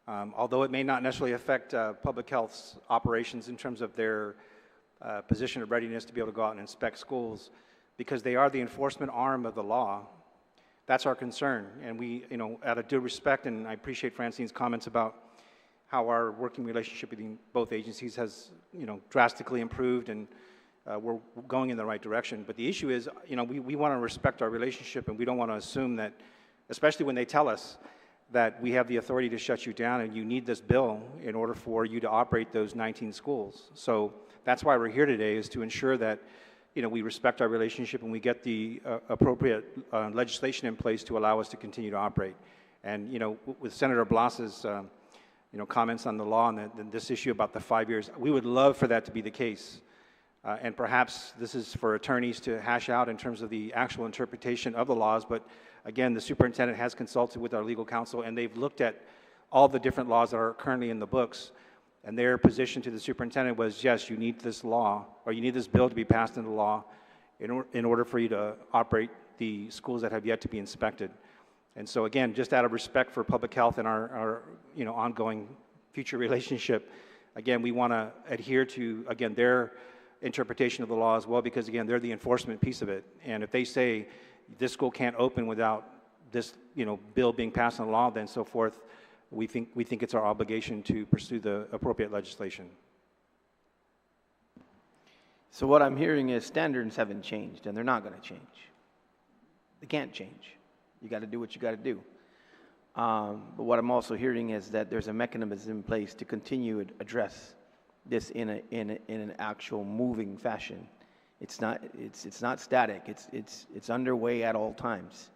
although it may not necessarily affect public health's operations in terms of their position of readiness to be able to go out and inspect schools, because they are the enforcement arm of the law, that's our concern. And we, out of due respect, and I appreciate Francine's comments about how our working relationship between both agencies has, drastically improved, and we're going in the right direction. But the issue is, we want to respect our relationship, and we don't want to assume that, especially when they tell us that we have the authority to shut you down and you need this bill in order for you to operate those 19 schools. So that's why we're here today, is to ensure that we respect our relationship and we get the appropriate legislation in place to allow us to continue to operate. And with Senator Blas's comments on the law and this issue about the 5 years, we would love for that to be the case. And perhaps this is for attorneys to hash out in terms of the actual interpretation of the laws, but again, the superintendent has consulted with our legal counsel, and they've looked at all the different laws that are currently in the books, and their position to the superintendent was, yes, you need this law, or you need this bill to be passed into law in order for you to operate the schools that have yet to be inspected. And so again, just out of respect for public health and our ongoing future relationship, again, we want to adhere to, again, their interpretation of the law as well, because again, they're the enforcement piece of it. And if they say this school can't open without this, bill being passed into law, then so forth, we think it's our obligation to pursue the appropriate legislation. So what I'm hearing is standards haven't changed, and they're not going to change. They can't change. You got to do what you got to do. But what I'm also hearing is that there's a mechanism in place to continue to address this in an actual moving fashion. It's not static. It's underway at all times.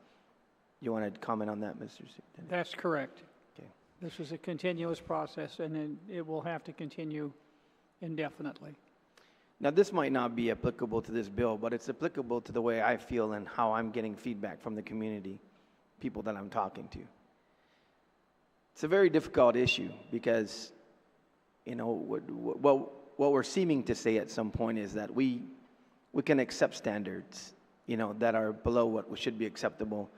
You want to comment on that, Mr. Superintendent? That's correct. Okay. This is a continuous process, and it will have to continue indefinitely. Now, this might not be applicable to this bill, but it's applicable to the way I feel and how I'm getting feedback from the community, people that I'm talking to. It's a very difficult issue because, you know, what we're seeming to say at some point is that we can accept standards, you know, that are below what should be acceptable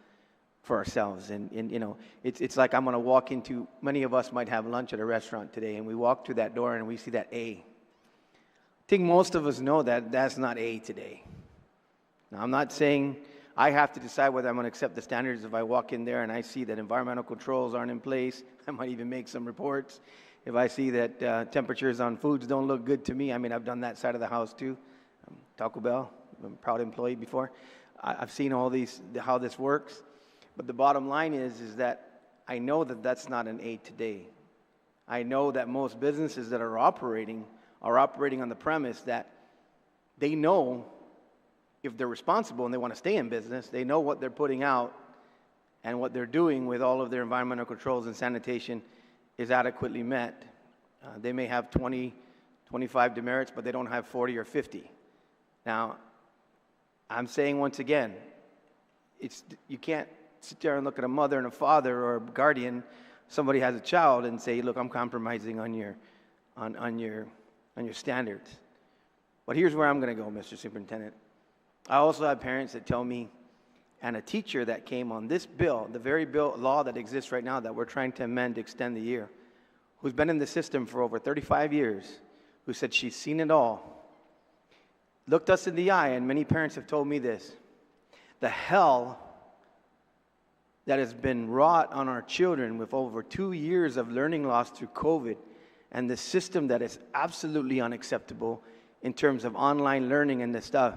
for ourselves. And you know, it's like I'm going to walk into, many of us might have lunch at a restaurant today, and we walk through that door and we see that A. I think most of us know that that's not A today. Now, I'm not saying I have to decide whether I'm going to accept the standards if I walk in there and I see that environmental controls aren't in place. I might even make some reports. If I see that temperatures on foods don't look good to me, I mean, I've done that side of the house too. Taco Bell, I'm a proud employee before. I've seen all these, how this works. But the bottom line is that I know that that's not an A today. I know that most businesses that are operating on the premise that they know if they're responsible and they want to stay in business, they know what they're putting out and what they're doing with all of their environmental controls and sanitation is adequately met. They may have 20, 25 demerits, but they don't have 40 or 50. Now, I'm saying once again, you can't sit there and look at a mother and a father or a guardian, somebody has a child, and say, look, I'm compromising on your standards. But here's where I'm going to go, Mr. Superintendent. I also have parents that tell me, and a teacher that came on this bill, the very law that exists right now that we're trying to amend to extend the year, who's been in the system for over 35 years, who said she's seen it all, looked us in the eye, and many parents have told me this, the hell that has been wrought on our children with over 2 years of learning loss through COVID, and the system that is absolutely unacceptable in terms of online learning and this stuff.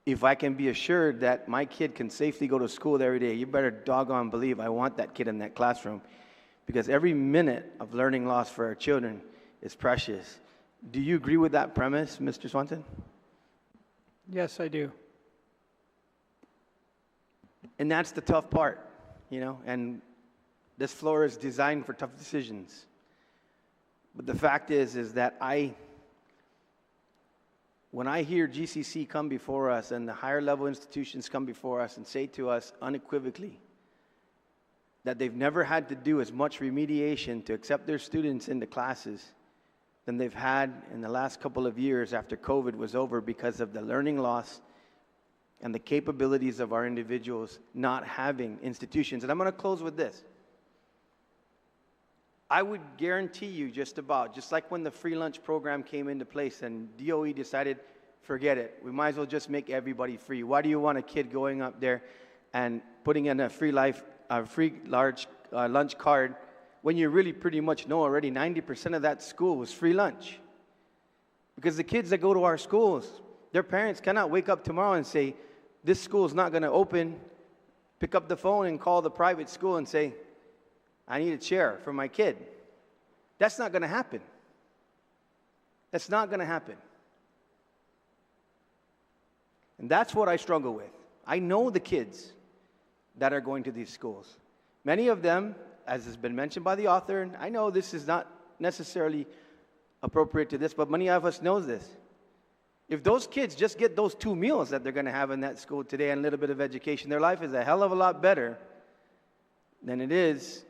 If I can be assured that my kid can safely go to school every day, you better doggone believe I want that kid in that classroom, because every minute of learning loss for our children is precious. Do you agree with that premise, Mr. Swanson? Yes, I do. And that's the tough part, you know, and this floor is designed for tough decisions. But the fact is that when I hear GCC come before us and the higher level institutions come before us and say to us unequivocally that they've never had to do as much remediation to accept their students into classes than they've had in the last couple of years after COVID was over because of the learning loss and the capabilities of our individuals not having institutions. And I'm going to close with this. I would guarantee you just like when the free lunch program came into place and DOE decided, forget it, we might as well just make everybody free. Why do you want a kid going up there and putting in a free large lunch card when you really pretty much know already 90% of that school was free lunch? Because the kids that go to our schools, their parents cannot wake up tomorrow and say, this school is not going to open, pick up the phone and call the private school and say, I need a chair for my kid. That's not going to happen. That's not going to happen. And that's what I struggle with. I know the kids that are going to these schools. Many of them, as has been mentioned by the author, and I know this is not necessarily appropriate to this, but many of us know this. If those kids just get those 2 meals that they're going to have in that school today and a little bit of education, their life is a hell of a lot better than it is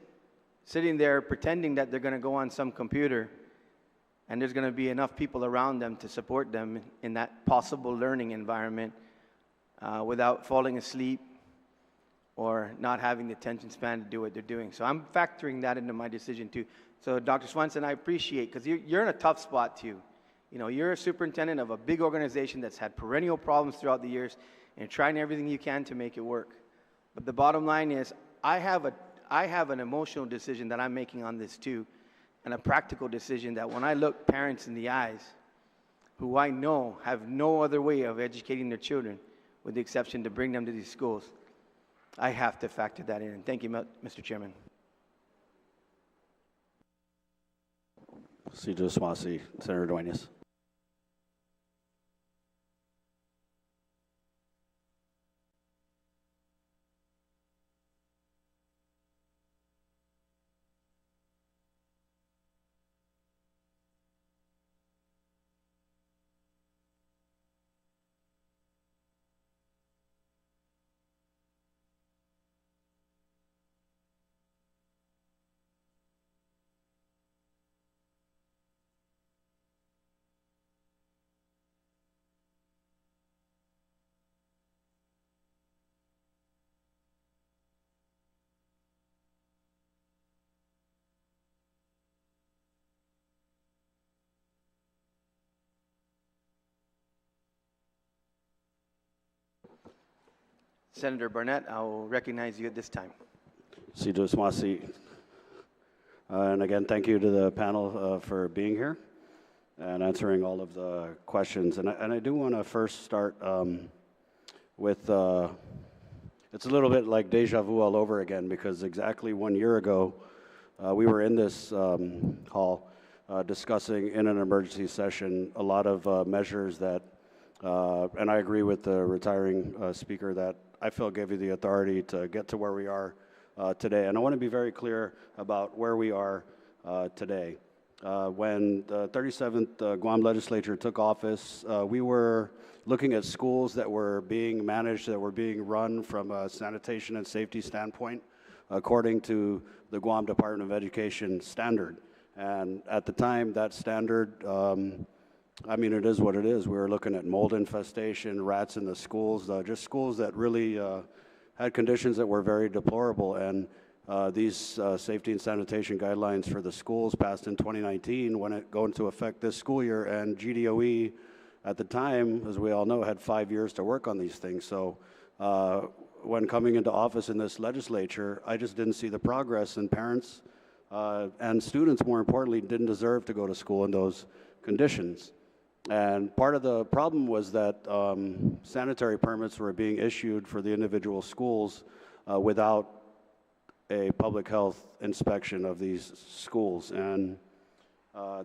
sitting there pretending that they're going to go on some computer and there's going to be enough people around them to support them in that possible learning environment without falling asleep or not having the attention span to do what they're doing. So I'm factoring that into my decision too. So Dr. Swanson, I appreciate, because you're in a tough spot too. You know, you're a superintendent of a big organization that's had perennial problems throughout the years and you're trying everything you can to make it work. But the bottom line is I have an emotional decision that I'm making on this too, and a practical decision that when I look parents in the eyes who I know have no other way of educating their children with the exception to bring them to these schools, I have to factor that in. Thank you, Mr. Chairman. Senator Swasey, Senator Duenas. Senator Barnett, I will recognize you at this time. Senator Swasey. And again, thank you to the panel for being here and answering all of the questions. And I do want to first start with, it's a little bit like deja vu all over again, because exactly 1 year ago, we were in this hall discussing in an emergency session a lot of measures that, and I agree with the retiring speaker, that I feel gave you the authority to get to where we are today. And I want to be very clear about where we are today. When the 37th Guam Legislature took office, we were looking at schools that were being managed, that were being run from a sanitation and safety standpoint, according to the Guam Department of Education standard. And at the time, that standard, I mean, it is what it is. We were looking at mold infestation, rats in the schools, just schools that really had conditions that were very deplorable. And these safety and sanitation guidelines for the schools passed in 2019 when it go into effect this school year. And GDOE at the time, as we all know, had 5 years to work on these things. So when coming into office in this legislature, I just didn't see the progress, and parents and students, more importantly, didn't deserve to go to school in those conditions. And part of the problem was that sanitary permits were being issued for the individual schools without a public health inspection of these schools. And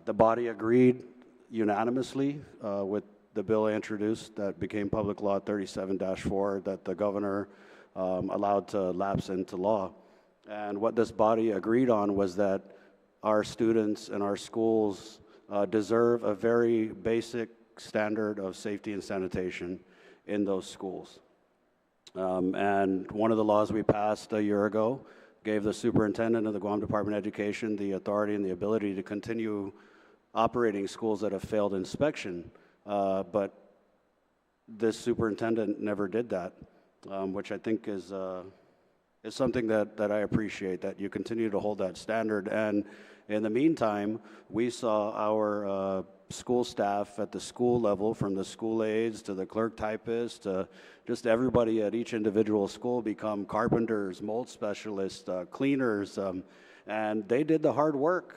the body agreed unanimously with the bill I introduced that became Public Law 37-4 that the governor allowed to lapse into law. And what this body agreed on was that our students and our schools deserve a very basic standard of safety and sanitation in those schools. And one of the laws we passed a year ago gave the superintendent of the Guam Department of Education the authority and the ability to continue operating schools that have failed inspection. But this superintendent never did that, which I think is something that I appreciate, that you continue to hold that standard. And in the meantime, we saw our school staff at the school level, from the school aides to the clerk typists to just everybody at each individual school, become carpenters, mold specialists, cleaners, and they did the hard work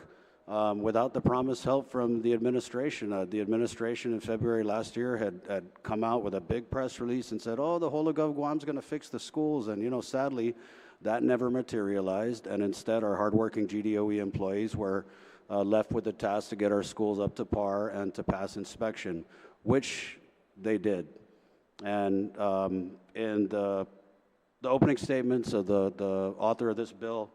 without the promised help from the administration. The administration in February last year had come out with a big press release and said, oh, the whole of Guam's going to fix the schools. And, you know, sadly, that never materialized, and instead our hardworking GDOE employees were left with the task to get our schools up to par and to pass inspection, which they did. And in the opening statements of the author of this bill,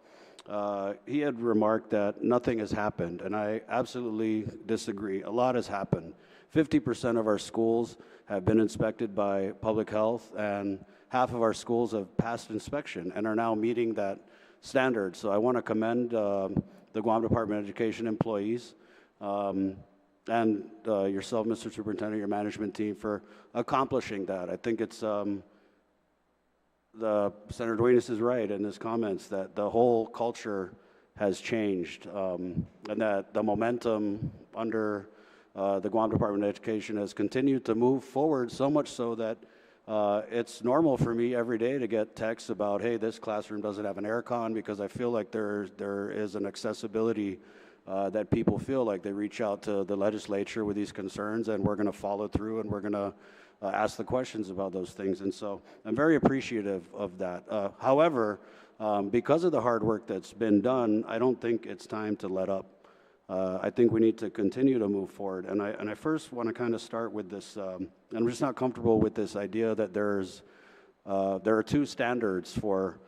he had remarked that nothing has happened, and I absolutely disagree. A lot has happened. 50% of our schools have been inspected by public health, and half of our schools have passed inspection and are now meeting that standard. So I want to commend the Guam Department of Education employees and yourself, Mr. Superintendent, your management team, for accomplishing that. I think it's, Senator Duenas is right in his comments that the whole culture has changed, and that the momentum under the Guam Department of Education has continued to move forward, so much so that it's normal for me every day to get texts about, hey, this classroom doesn't have an air con, because I feel like there is an accessibility that people feel like they reach out to the legislature with these concerns, and we're going to follow through, and we're going to ask the questions about those things. And so I'm very appreciative of that. However, because of the hard work that's been done, I don't think it's time to let up. I think we need to continue to move forward. And I first want to kind of start with this. I'm just not comfortable with this idea that there are two standards for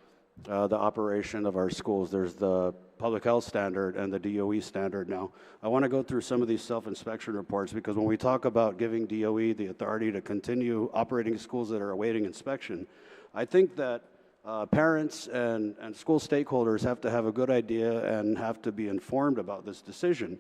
the operation of our schools. There's the public health standard and the DOE standard. Now, I want to go through some of these self-inspection reports, because when we talk about giving DOE the authority to continue operating schools that are awaiting inspection, I think that parents and school stakeholders have to have a good idea and have to be informed about this decision.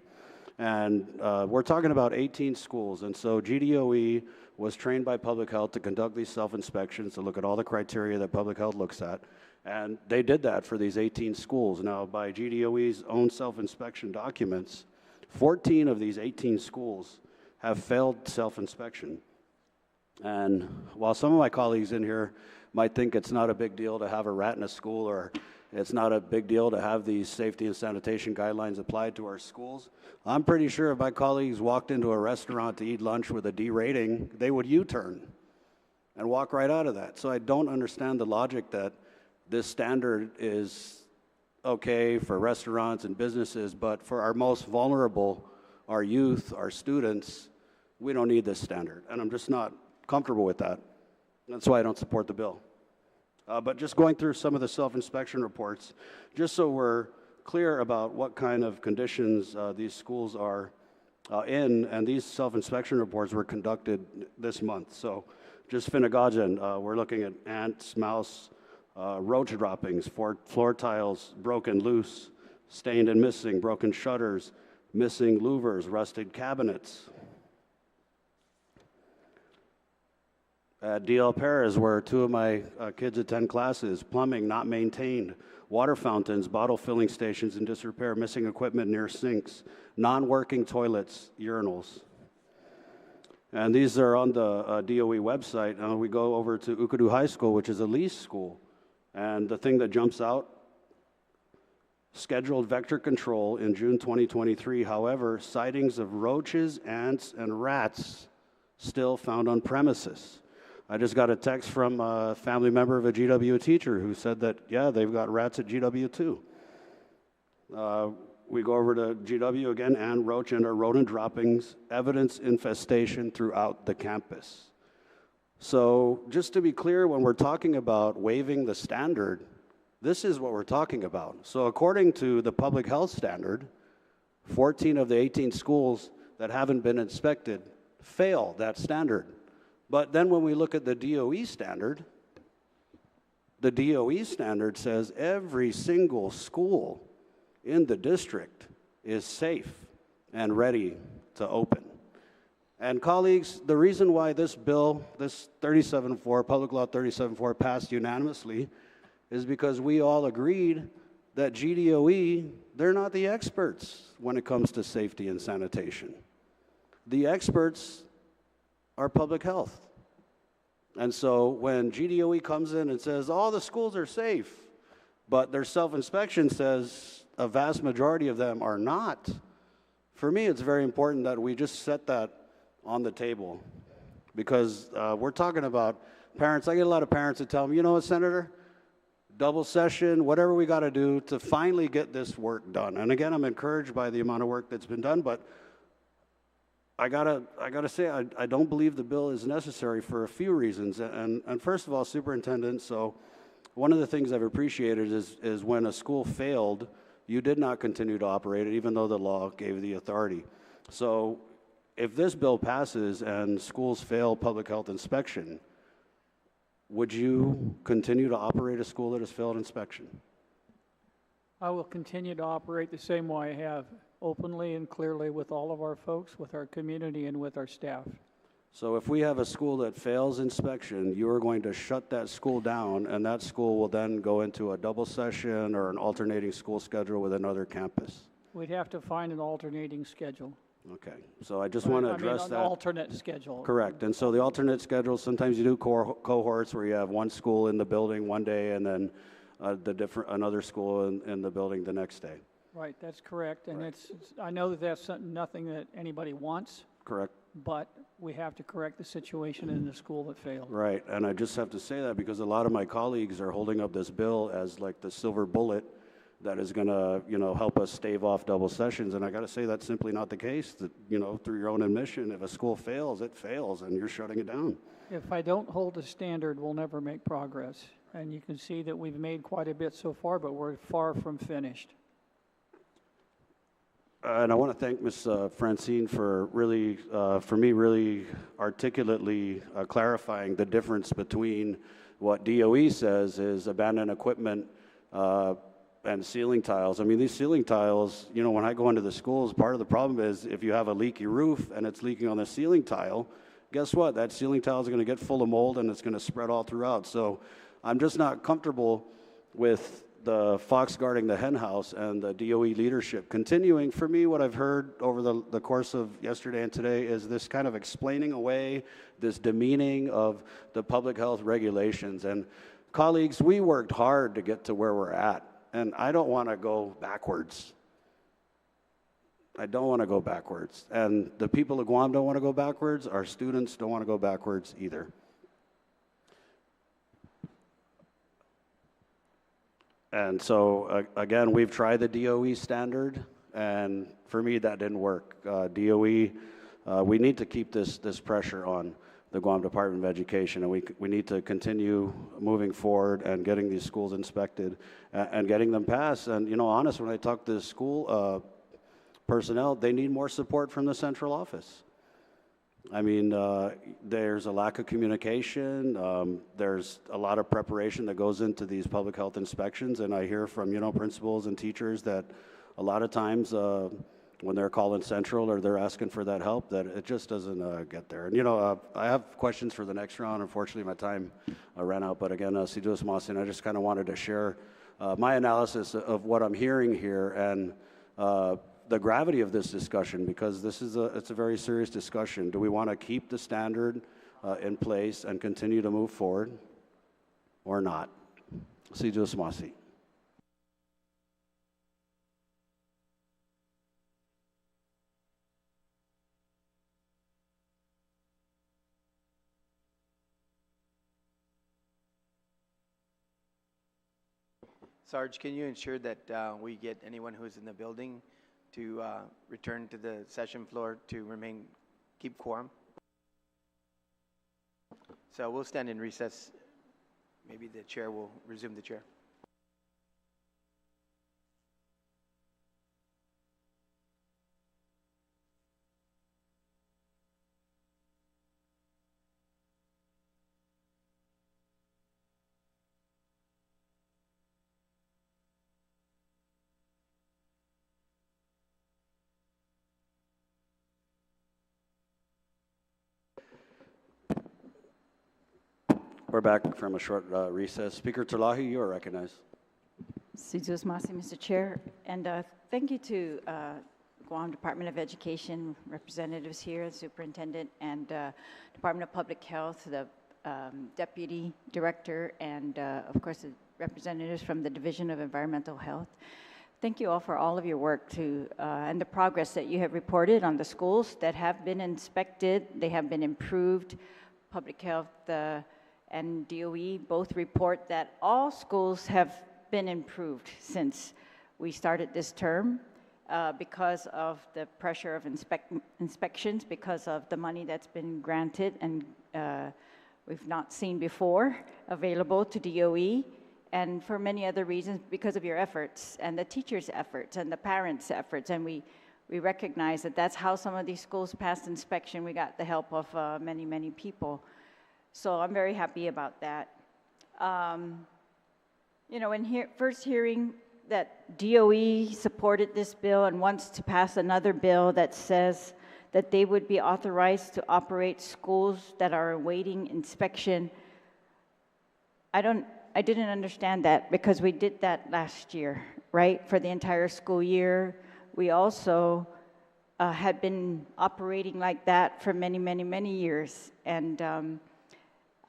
And we're talking about 18 schools, and so GDOE was trained by public health to conduct these self-inspections, to look at all the criteria that public health looks at, and they did that for these 18 schools. Now, by GDOE's own self-inspection documents, 14 of these 18 schools have failed self-inspection. And while some of my colleagues in here might think it's not a big deal to have a rat in a school, or it's not a big deal to have these safety and sanitation guidelines applied to our schools, I'm pretty sure if my colleagues walked into a restaurant to eat lunch with a D rating, they would U-turn and walk right out of that. So I don't understand the logic that this standard is okay for restaurants and businesses, but for our most vulnerable, our youth, our students, we don't need this standard. And I'm just not comfortable with that. That's why I don't support the bill. But just going through some of the self-inspection reports, just so we're clear about what kind of conditions these schools are in, and these self-inspection reports were conducted this month. So just Finnegajan, we're looking at ants, mouse, roach droppings, floor tiles broken loose, stained and missing, broken shutters, missing louvers, rusted cabinets. At DL Paris, where two of my kids attend classes, plumbing not maintained, water fountains, bottle filling stations in disrepair, missing equipment near sinks, non-working toilets, urinals. And these are on the DOE website. We go over to Ukadu High School, which is a lease school. And the thing that jumps out, scheduled vector control in June 2023. However, sightings of roaches, ants, and rats still found on premises. I just got a text from a family member of a GW teacher who said that, yeah, they've got rats at GW too. We go over to GW again, and roach and our rodent droppings, evidence infestation throughout the campus. So just to be clear, when we're talking about waiving the standard, this is what we're talking about. So according to the public health standard, 14 of the 18 schools that haven't been inspected fail that standard. But then when we look at the DOE standard says every single school in the district is safe and ready to open. And colleagues, the reason why this bill, this 37-4, Public Law 37-4, passed unanimously is because we all agreed that GDOE, they're not the experts when it comes to safety and sanitation. The experts are public health. And so when GDOE comes in and says, all the schools are safe, but their self-inspection says a vast majority of them are not, for me it's very important that we just set that on the table, because we're talking about parents. I get a lot of parents that tell me, you know what, Senator, double session, whatever we got to do to finally get this work done. And again, I'm encouraged by the amount of work that's been done, but I gotta say, I don't believe the bill is necessary for a few reasons. And first of all, Superintendent, so one of the things I've appreciated is when a school failed, you did not continue to operate it, even though the law gave the authority. So if this bill passes and schools fail public health inspection, would you continue to operate a school that has failed inspection? I will continue to operate the same way I have, openly and clearly with all of our folks, with our community, and with our staff. So if we have a school that fails inspection, you are going to shut that school down, and that school will then go into a double session or an alternating school schedule with another campus? We'd have to find an alternating schedule. Okay, so I just want to address an alternate schedule. Correct, and so the alternate schedule, sometimes you do cohorts where you have one school in the building one day and then another school in the building the next day. Right, that's correct, and I know that that's nothing that anybody wants, Correct. but we have to correct the situation in the school that failed. Right, and I just have to say that because a lot of my colleagues are holding up this bill as like the silver bullet that is going to, help us stave off double sessions, and I got to say that's simply not the case. That, through your own admission, if a school fails, it fails, and you're shutting it down. If I don't hold a standard, we'll never make progress, and you can see that we've made quite a bit so far, but we're far from finished. And I want to thank Ms. Francine for really, for me, really articulately clarifying the difference between what DOE says is abandoned equipment and ceiling tiles. I mean, these ceiling tiles, when I go into the schools, part of the problem is if you have a leaky roof and it's leaking on the ceiling tile, guess what? That ceiling tile is going to get full of mold and it's going to spread all throughout. So I'm just not comfortable with the fox guarding the hen house and the DOE leadership. Continuing, for me, what I've heard over the course of yesterday and today is this kind of explaining away, this demeaning of the public health regulations. And colleagues, we worked hard to get to where we're at, and I don't want to go backwards. I don't want to go backwards. And the people of Guam don't want to go backwards. Our students don't want to go backwards either. And so, again, we've tried the DOE standard, and for me, that didn't work. DOE, we need to keep this pressure on the Guam Department of Education, and we need to continue moving forward and getting these schools inspected and getting them passed. And, honest, when I talk to school personnel, they need more support from the central office. I mean, there's a lack of communication. There's a lot of preparation that goes into these public health inspections, and I hear from, principals and teachers that a lot of times when they're calling central or they're asking for that help, that it just doesn't get there. And, I have questions for the next round. Unfortunately, my time ran out, but again, Si Diyos Masin, I just kind of wanted to share my analysis of what I'm hearing here and the gravity of this discussion, because it's a very serious discussion. Do we want to keep the standard in place and continue to move forward or not? Si Diyos Masi. Sarge, can you ensure that we get anyone who's in the building to return to the session floor to keep quorum? So we'll stand in recess. Maybe the chair will resume the chair. We're back from a short recess. Speaker Terlahi, you are recognized. Si Diyos Masi, Mr. Chair, and thank you to Guam Department of Education representatives here, the superintendent, and Department of Public Health, the deputy director, and of course the representatives from the Division of Environmental Health. Thank you all for all of your work and the progress that you have reported on the schools that have been inspected. They have been improved. Public Health and DOE both report that all schools have been improved since we started this term because of the pressure of inspections, because of the money that's been granted and we've not seen before available to DOE, and for many other reasons because of your efforts and the teachers' efforts and the parents' efforts. And we recognize that that's how some of these schools passed inspection. We got the help of many, many people. So I'm very happy about that. In first hearing that DOE supported this bill and wants to pass another bill that says that they would be authorized to operate schools that are awaiting inspection, I didn't understand that because we did that last year, right? For the entire school year. We also had been operating like that for many, many, many years. And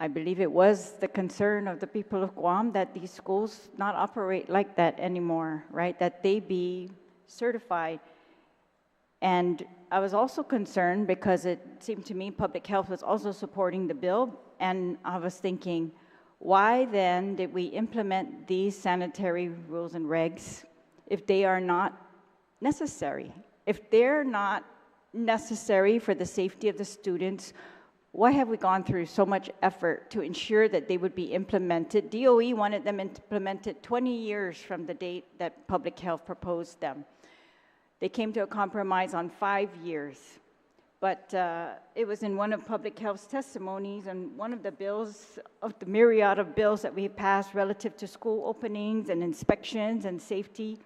I believe it was the concern of the people of Guam that these schools not operate like that anymore, right? That they be certified. And I was also concerned because it seemed to me public health was also supporting the bill, and I was thinking, why then did we implement these sanitary rules and regs if they are not necessary? If they're not necessary for the safety of the students, why have we gone through so much effort to ensure that they would be implemented? DOE wanted them implemented 20 years from the date that public health proposed them. They came to a compromise on 5 years. But it was in one of public health's testimonies, and one of the bills, of the myriad of bills that we passed relative to school openings and inspections and safety,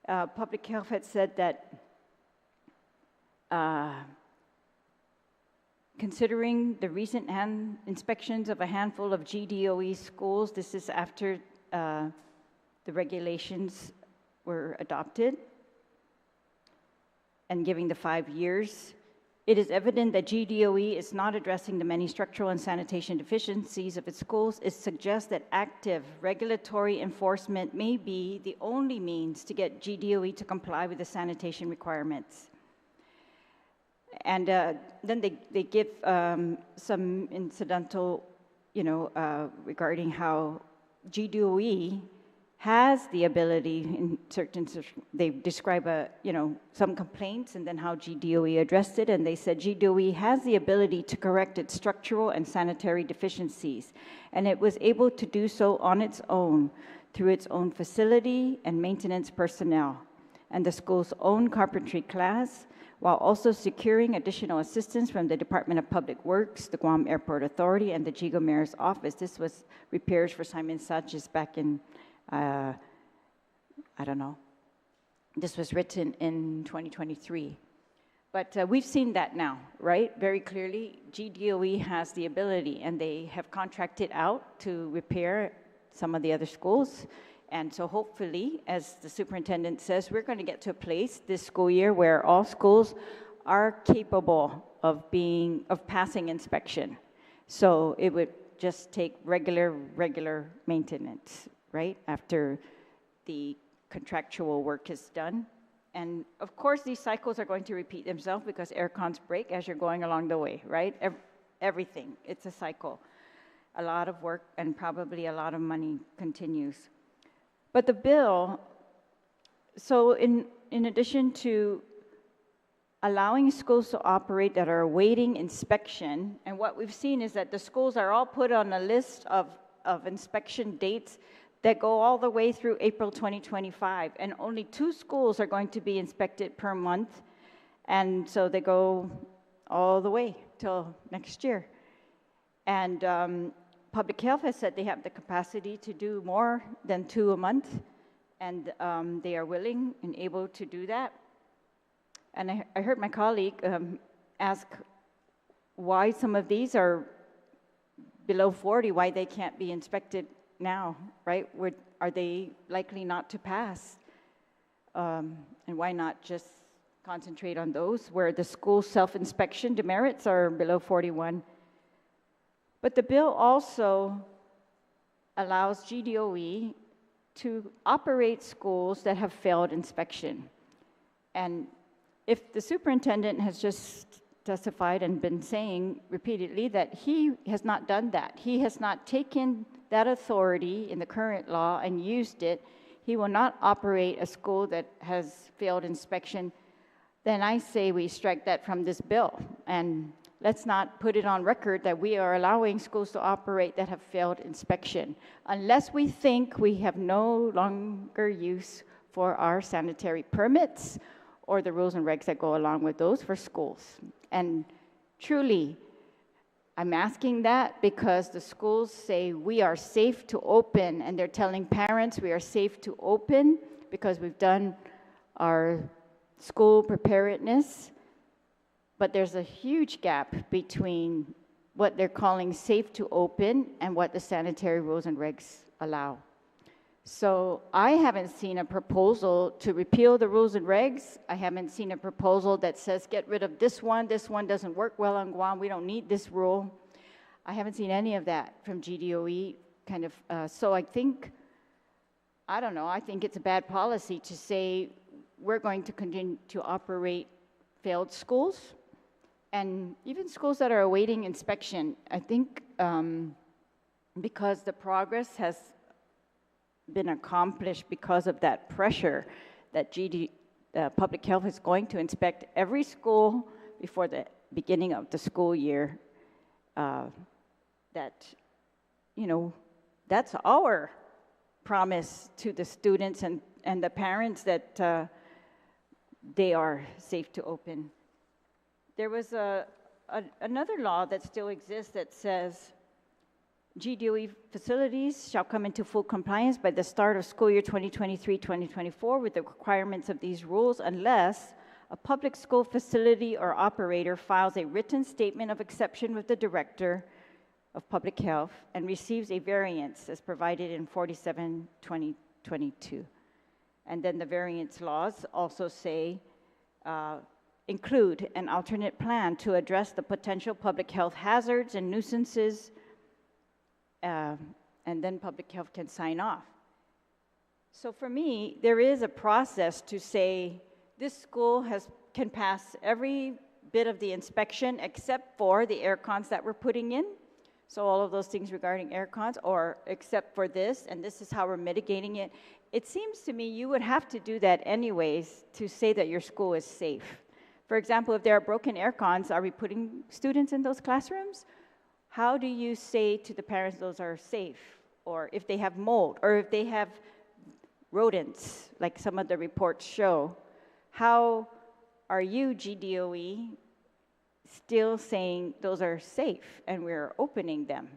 public health had said that considering the recent inspections of a handful of GDOE schools, this is after the regulations were adopted, and giving the 5 years, it is evident that GDOE is not addressing the many structural and sanitation deficiencies of its schools. It suggests that active regulatory enforcement may be the only means to get GDOE to comply with the sanitation requirements. And then they give some incidental, regarding how GDOE has the ability in certain, they describe some complaints and then how GDOE addressed it, and they said GDOE has the ability to correct its structural and sanitary deficiencies, and it was able to do so on its own through its own facility and maintenance personnel and the school's own carpentry class, while also securing additional assistance from the Department of Public Works, the Guam Airport Authority, and the GIGO Mayor's office. This was repairs for Simon Sanchez back in I don't know. This was written in 2023. But we've seen that now, right? Very clearly, GDOE has the ability, and they have contracted out to repair some of the other schools. And so hopefully, as the superintendent says, we're going to get to a place this school year where all schools are capable of passing inspection. So it would just take regular maintenance, right, after the contractual work is done. And of course, these cycles are going to repeat themselves because air cons break as you're going along the way, right? Everything, it's a cycle. A lot of work and probably a lot of money continues. But the bill, so in addition to allowing schools to operate that are awaiting inspection, and what we've seen is that the schools are all put on a list of inspection dates that go all the way through April 2025, and only 2 schools are going to be inspected per month, and so they go all the way till next year. And Public Health has said they have the capacity to do more than 2 a month, and they are willing and able to do that. And I heard my colleague ask why some of these are below 40, why they can't be inspected now, right? Are they likely not to pass? And why not just concentrate on those where the school self-inspection demerits are below 41? But the bill also allows GDOE to operate schools that have failed inspection. And if the superintendent has just testified and been saying repeatedly that he has not done that, he has not taken that authority in the current law and used it, he will not operate a school that has failed inspection, then I say we strike that from this bill. And let's not put it on record that we are allowing schools to operate that have failed inspection, unless we think we have no longer use for our sanitary permits or the rules and regs that go along with those for schools. And truly, I'm asking that because the schools say we are safe to open, and they're telling parents we are safe to open because we've done our school preparedness. But there's a huge gap between what they're calling safe to open and what the sanitary rules and regs allow. So I haven't seen a proposal to repeal the rules and regs. I haven't seen a proposal that says get rid of this one doesn't work well on Guam, we don't need this rule. I haven't seen any of that from GDOE kind of, so I think, I don't know, I think it's a bad policy to say we're going to continue to operate failed schools and even schools that are awaiting inspection. I think because the progress has been accomplished because of that pressure that Public Health is going to inspect every school before the beginning of the school year, that, you know, that's our promise to the students and the parents that they are safe to open. There was another law that still exists that says GDOE facilities shall come into full compliance by the start of school year 2023-2024 with the requirements of these rules unless a public school facility or operator files a written statement of exception with the Director of Public Health and receives a variance as provided in 47/2022. And then the variance laws also say include an alternate plan to address the potential public health hazards and nuisances, and then Public Health can sign off. So for me, there is a process to say this school can pass every bit of the inspection except for the air cons that we're putting in. So all of those things regarding air cons, or except for this, and this is how we're mitigating it. It seems to me you would have to do that anyways to say that your school is safe. For example, if there are broken air cons, are we putting students in those classrooms? How do you say to the parents those are safe? Or if they have mold, or if they have rodents, like some of the reports show, how are you, GDOE, still saying those are safe and we're opening them?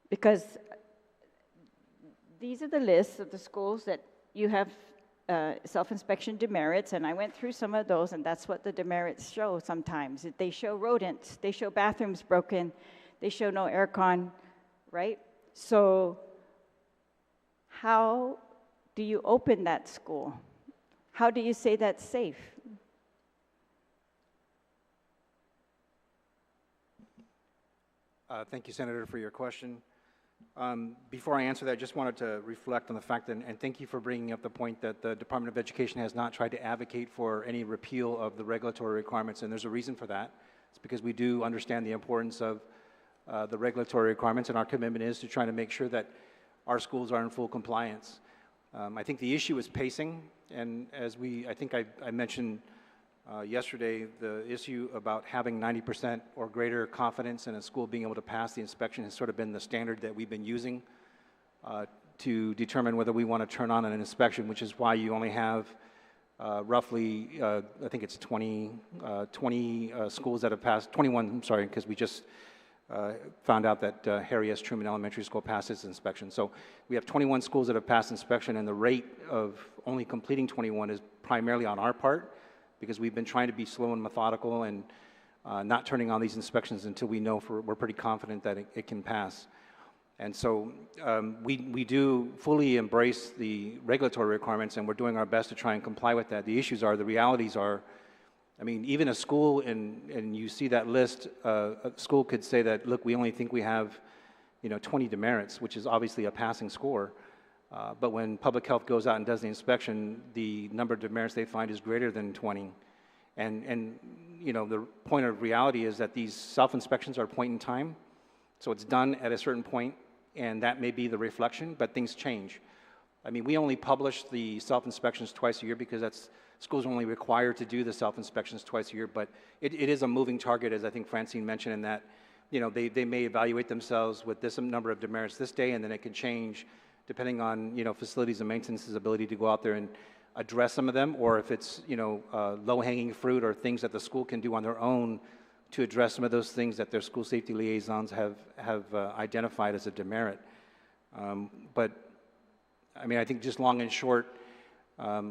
Because these are the lists of the schools that you have self-inspection demerits, and I went through some of those, and that's what the demerits show sometimes. They show rodents, they show bathrooms broken, they show no aircon, right? So how do you open that school? How do you say that's safe? Thank you, Senator, for your question. Before I answer that, I just wanted to reflect on the fact that, and thank you for bringing up the point that the Department of Education has not tried to advocate for any repeal of the regulatory requirements, and there's a reason for that. It's because we do understand the importance of the regulatory requirements, and our commitment is to try to make sure that our schools are in full compliance. I think the issue is pacing, and as I think I mentioned yesterday, the issue about having 90% or greater confidence in a school being able to pass the inspection has sort of been the standard that we've been using to determine whether we want to turn on an inspection, which is why you only have roughly, I think it's 20 schools that have passed, 21, I'm sorry, because we just found out that Harry S. Truman Elementary School passed its inspection. So we have 21 schools that have passed inspection, and the rate of only completing 21 is primarily on our part, because we've been trying to be slow and methodical and not turning on these inspections until we know we're pretty confident that it can pass. And so we do fully embrace the regulatory requirements, and we're doing our best to try and comply with that. The issues are, the realities are, I mean, even a school, and you see that list, a school could say that, look, we only think we have, 20 demerits, which is obviously a passing score. But when Public Health goes out and does the inspection, the number of demerits they find is greater than 20. And the point of reality is that these self-inspections are point in time. So it's done at a certain point, and that may be the reflection, but things change. I mean, we only publish the self-inspections twice a year because schools are only required to do the self-inspections twice a year, but it is a moving target, as I think Francine mentioned, in that, they may evaluate themselves with this number of demerits this day, and then it can change depending on, facilities and maintenance's ability to go out there and address some of them, or if it's, low-hanging fruit or things that the school can do on their own to address some of those things that their school safety liaisons have identified as a demerit. But, I mean, I think just long and short, a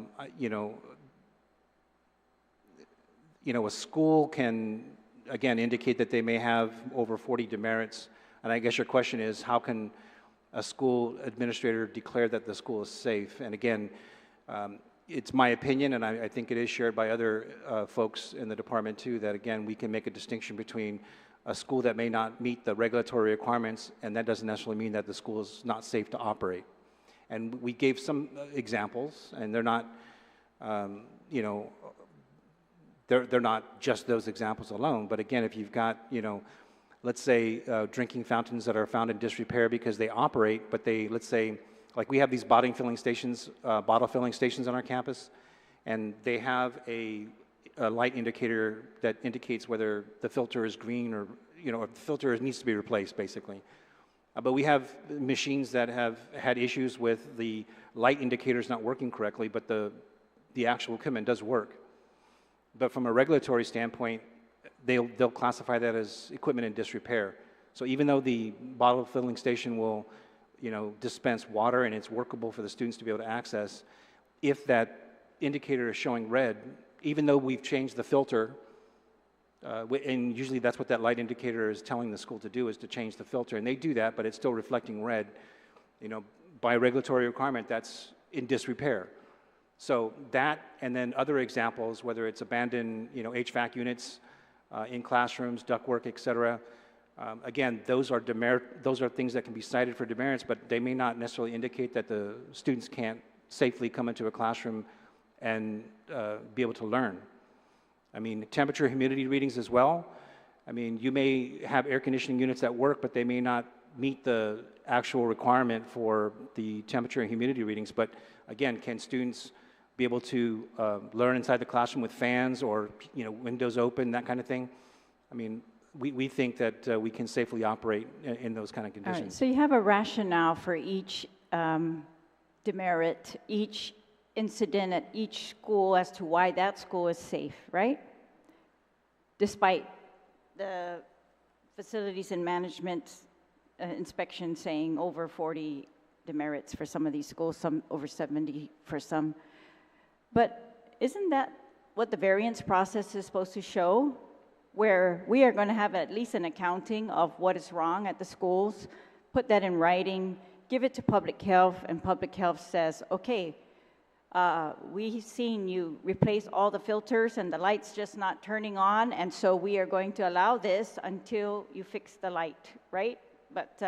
school can, again, indicate that they may have over 40 demerits, and I guess your question is, how can a school administrator declare that the school is safe? And again, it's my opinion, and I think it is shared by other folks in the department too, that again, we can make a distinction between a school that may not meet the regulatory requirements, and that doesn't necessarily mean that the school is not safe to operate. And we gave some examples, and they're not, you know, they're not just those examples alone. But again, if you've got, you know, let's say drinking fountains that are found in disrepair because they operate, but they, let's say, like we have these bottle filling stations on our campus, and they have a light indicator that indicates whether the filter is green or, you know, if the filter needs to be replaced, basically. But we have machines that have had issues with the light indicators not working correctly, but the actual equipment does work. But from a regulatory standpoint, they'll classify that as equipment in disrepair. So even though the bottle filling station will, you know, dispense water and it's workable for the students to be able to access, if that indicator is showing red, even though we've changed the filter, and usually that's what that light indicator is telling the school to do, is to change the filter, and they do that, but it's still reflecting red. You know, by regulatory requirement, that's in disrepair. So that, and then other examples, whether it's abandoned, you know, HVAC units in classrooms, ductwork, et cetera. Again, those are things that can be cited for demerits, but they may not necessarily indicate that the students can't safely come into a classroom and be able to learn. I mean, temperature, humidity readings as well. I mean, you may have air conditioning units that work, but they may not meet the actual requirement for the temperature and humidity readings. But again, can students be able to learn inside the classroom with fans or, you know, windows open, that kind of thing? I mean, we think that we can safely operate in those kind of conditions. All right, so you have a rationale for each demerit, each incident at each school as to why that school is safe, right? Despite the facilities and management inspection saying over 40 demerits for some of these schools, some over 70 for some. But isn't that what the variance process is supposed to show? Where we are going to have at least an accounting of what is wrong at the schools, put that in writing, give it to public health, and public health says, okay, we've seen you replace all the filters and the light's just not turning on, and so we are going to allow this until you fix the light, right? But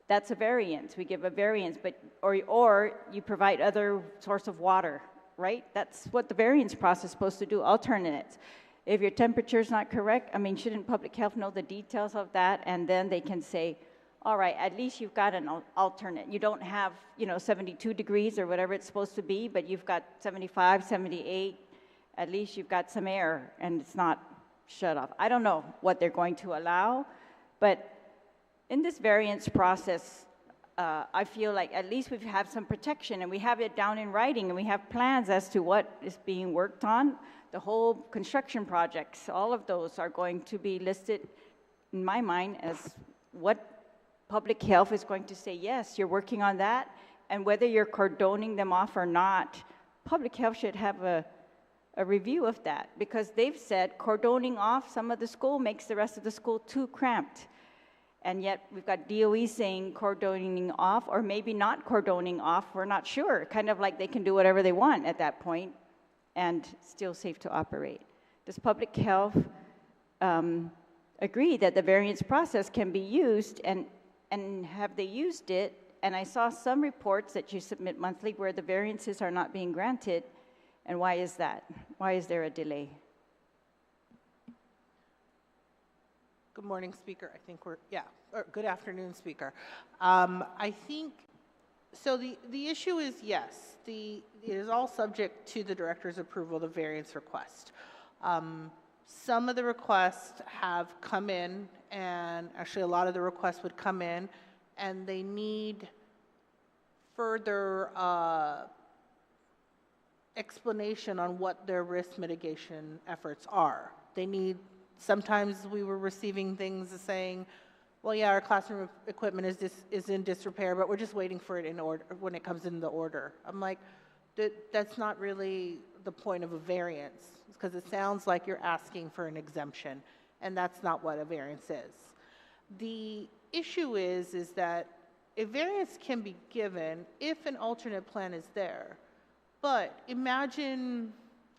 that's a variance. We give a variance, but or you provide other source of water, right? That's what the variance process is supposed to do, alternates. If your temperature's not correct, I mean, shouldn't public health know the details of that? And then they can say, all right, at least you've got an alternate. You don't have, you know, 72 degrees or whatever it's supposed to be, but you've got 75, 78. At least you've got some air and it's not shut off. I don't know what they're going to allow, but in this variance process, I feel like at least we have some protection and we have it down in writing and we have plans as to what is being worked on. The whole construction projects, all of those are going to be listed, in my mind, as what public health is going to say, yes, you're working on that, and whether you're cordoning them off or not, public health should have a review of that, because they've said cordoning off some of the school makes the rest of the school too cramped. And yet we've got DOE saying cordoning off, or maybe not cordoning off, we're not sure. Kind of like they can do whatever they want at that point and still safe to operate. Does public health agree that the variance process can be used, and have they used it? And I saw some reports that you submit monthly where the variances are not being granted, and why is that? Why is there a delay? Good morning, Speaker. I think or good afternoon, Speaker. I think, so the issue is, yes, it is all subject to the director's approval of the variance request. Some of the requests have come in, and actually a lot of the requests would come in, and they need further explanation on what their risk mitigation efforts are. They need, sometimes we were receiving things saying, well, yeah, our classroom equipment is in disrepair, but we're just waiting for it in order when it comes in the order. I'm like, that's not really the point of a variance, because it sounds like you're asking for an exemption, and that's not what a variance is. The issue is that a variance can be given if an alternate plan is there. But imagine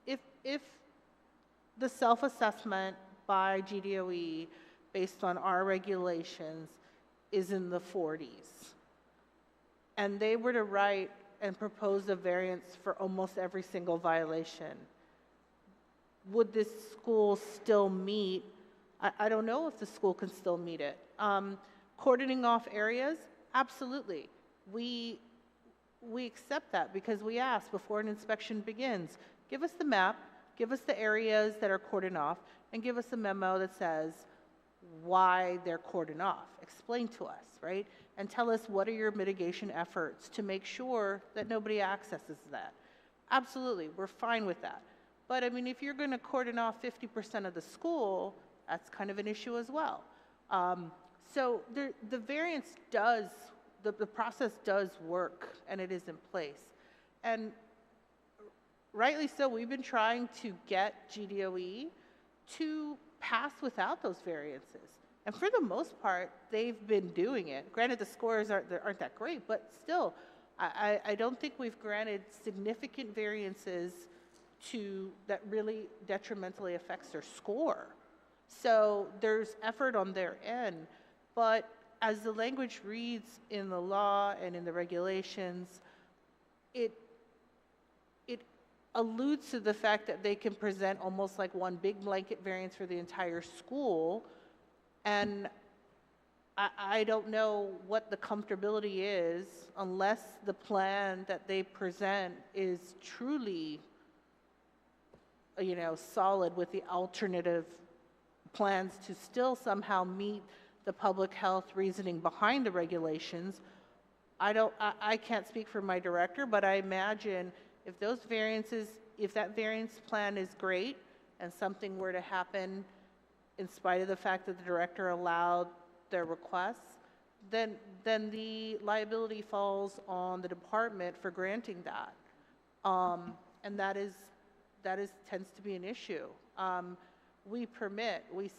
if the self-assessment by GDOE based on our regulations is in the 40s. and they were to write and propose a variance for almost every single violation, would this school still meet? I don't know if the school can still meet it. Cordoning off areas, absolutely. We accept that because we ask before an inspection begins, give us the map, give us the areas that are cordoned off, and give us a memo that says why they're cordoned off. Explain to us, right? And tell us what are your mitigation efforts to make sure that nobody accesses that. Absolutely, we're fine with that. But I mean, if you're going to cordon off 50% of the school, that's kind of an issue as well. So the variance does, the process does work, and it is in place. And rightly so, we've been trying to get GDOE to pass without those variances. And for the most part, they've been doing it. Granted, the scores aren't that great, but still, I don't think we've granted significant variances that really detrimentally affects their score. So there's effort on their end, but as the language reads in the law and in the regulations, it alludes to the fact that they can present almost like one big blanket variance for the entire school, and I don't know what the comfortability is unless the plan that they present is truly, solid with the alternative plans to still somehow meet the public health reasoning behind the regulations. I can't speak for my director, but I imagine if those variances, if that variance plan is great and something were to happen in spite of the fact that the director allowed their requests, then the liability falls on the department for granting that. And that tends to be an issue. We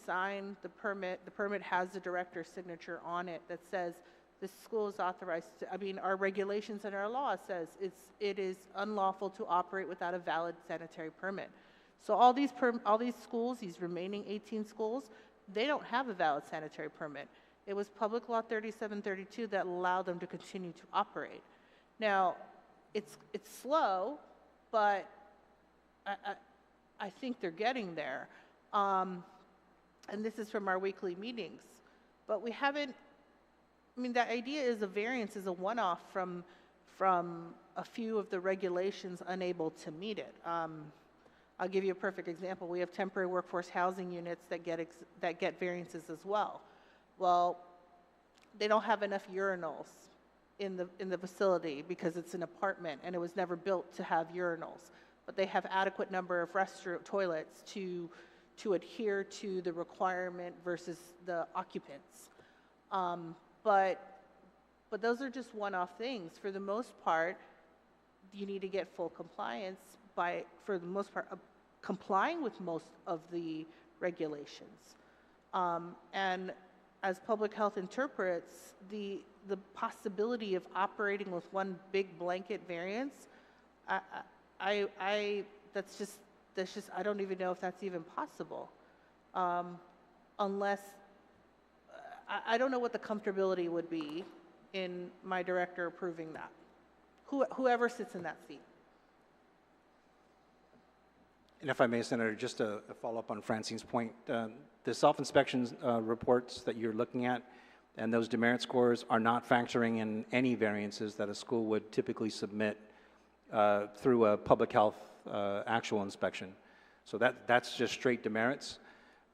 sign the permit has the director's signature on it that says the school is authorized to, our regulations and our law says it is unlawful to operate without a valid sanitary permit. So all these schools, these remaining 18 schools, they don't have a valid sanitary permit. It was Public Law 3732 that allowed them to continue to operate. Now, it's slow, but I think they're getting there. And this is from our weekly meetings. But we haven't, the idea is a variance is a one-off from a few of the regulations unable to meet it. I'll give you a perfect example. We have temporary workforce housing units that get variances as well. Well, they don't have enough urinals in the facility because it's an apartment and it was never built to have urinals. But they have adequate number of toilets to adhere to the requirement versus the occupants. But those are just one-off things. For the most part, you need to get full compliance for the most part, complying with most of the regulations. And as public health interprets, the possibility of operating with one big blanket variance, that's just, I don't even know if that's even possible. Unless, I don't know what the comfortability would be in my director approving that. Whoever sits in that seat. And if I may, Senator, just a follow-up on Francine's point, the self-inspection reports that you're looking at and those demerit scores are not factoring in any variances that a school would typically submit through a public health actual inspection. So that's just straight demerits.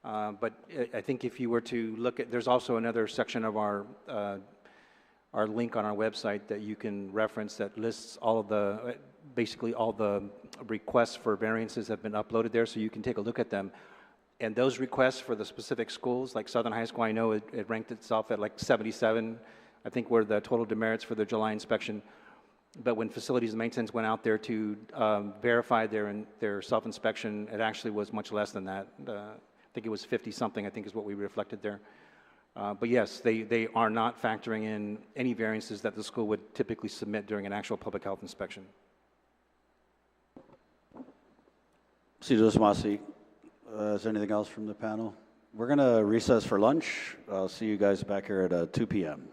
But I think if you were to look at, there's also another section of our link on our website that you can reference that lists all of the, basically all the requests for variances have been uploaded there, so you can take a look at them. And those requests for the specific schools, like Southern High School, I know it ranked itself at like 77, I think were the total demerits for the July inspection. But when facilities and maintenance went out there to verify their self-inspection, it actually was much less than that. I think it was 50-something, I think is what we reflected there. But yes, they are not factoring in any variances that the school would typically submit during an actual public health inspection. Cesar Masi, is there anything else from the panel? We're going to recess for lunch. I'll see you guys back here at 2 p.m.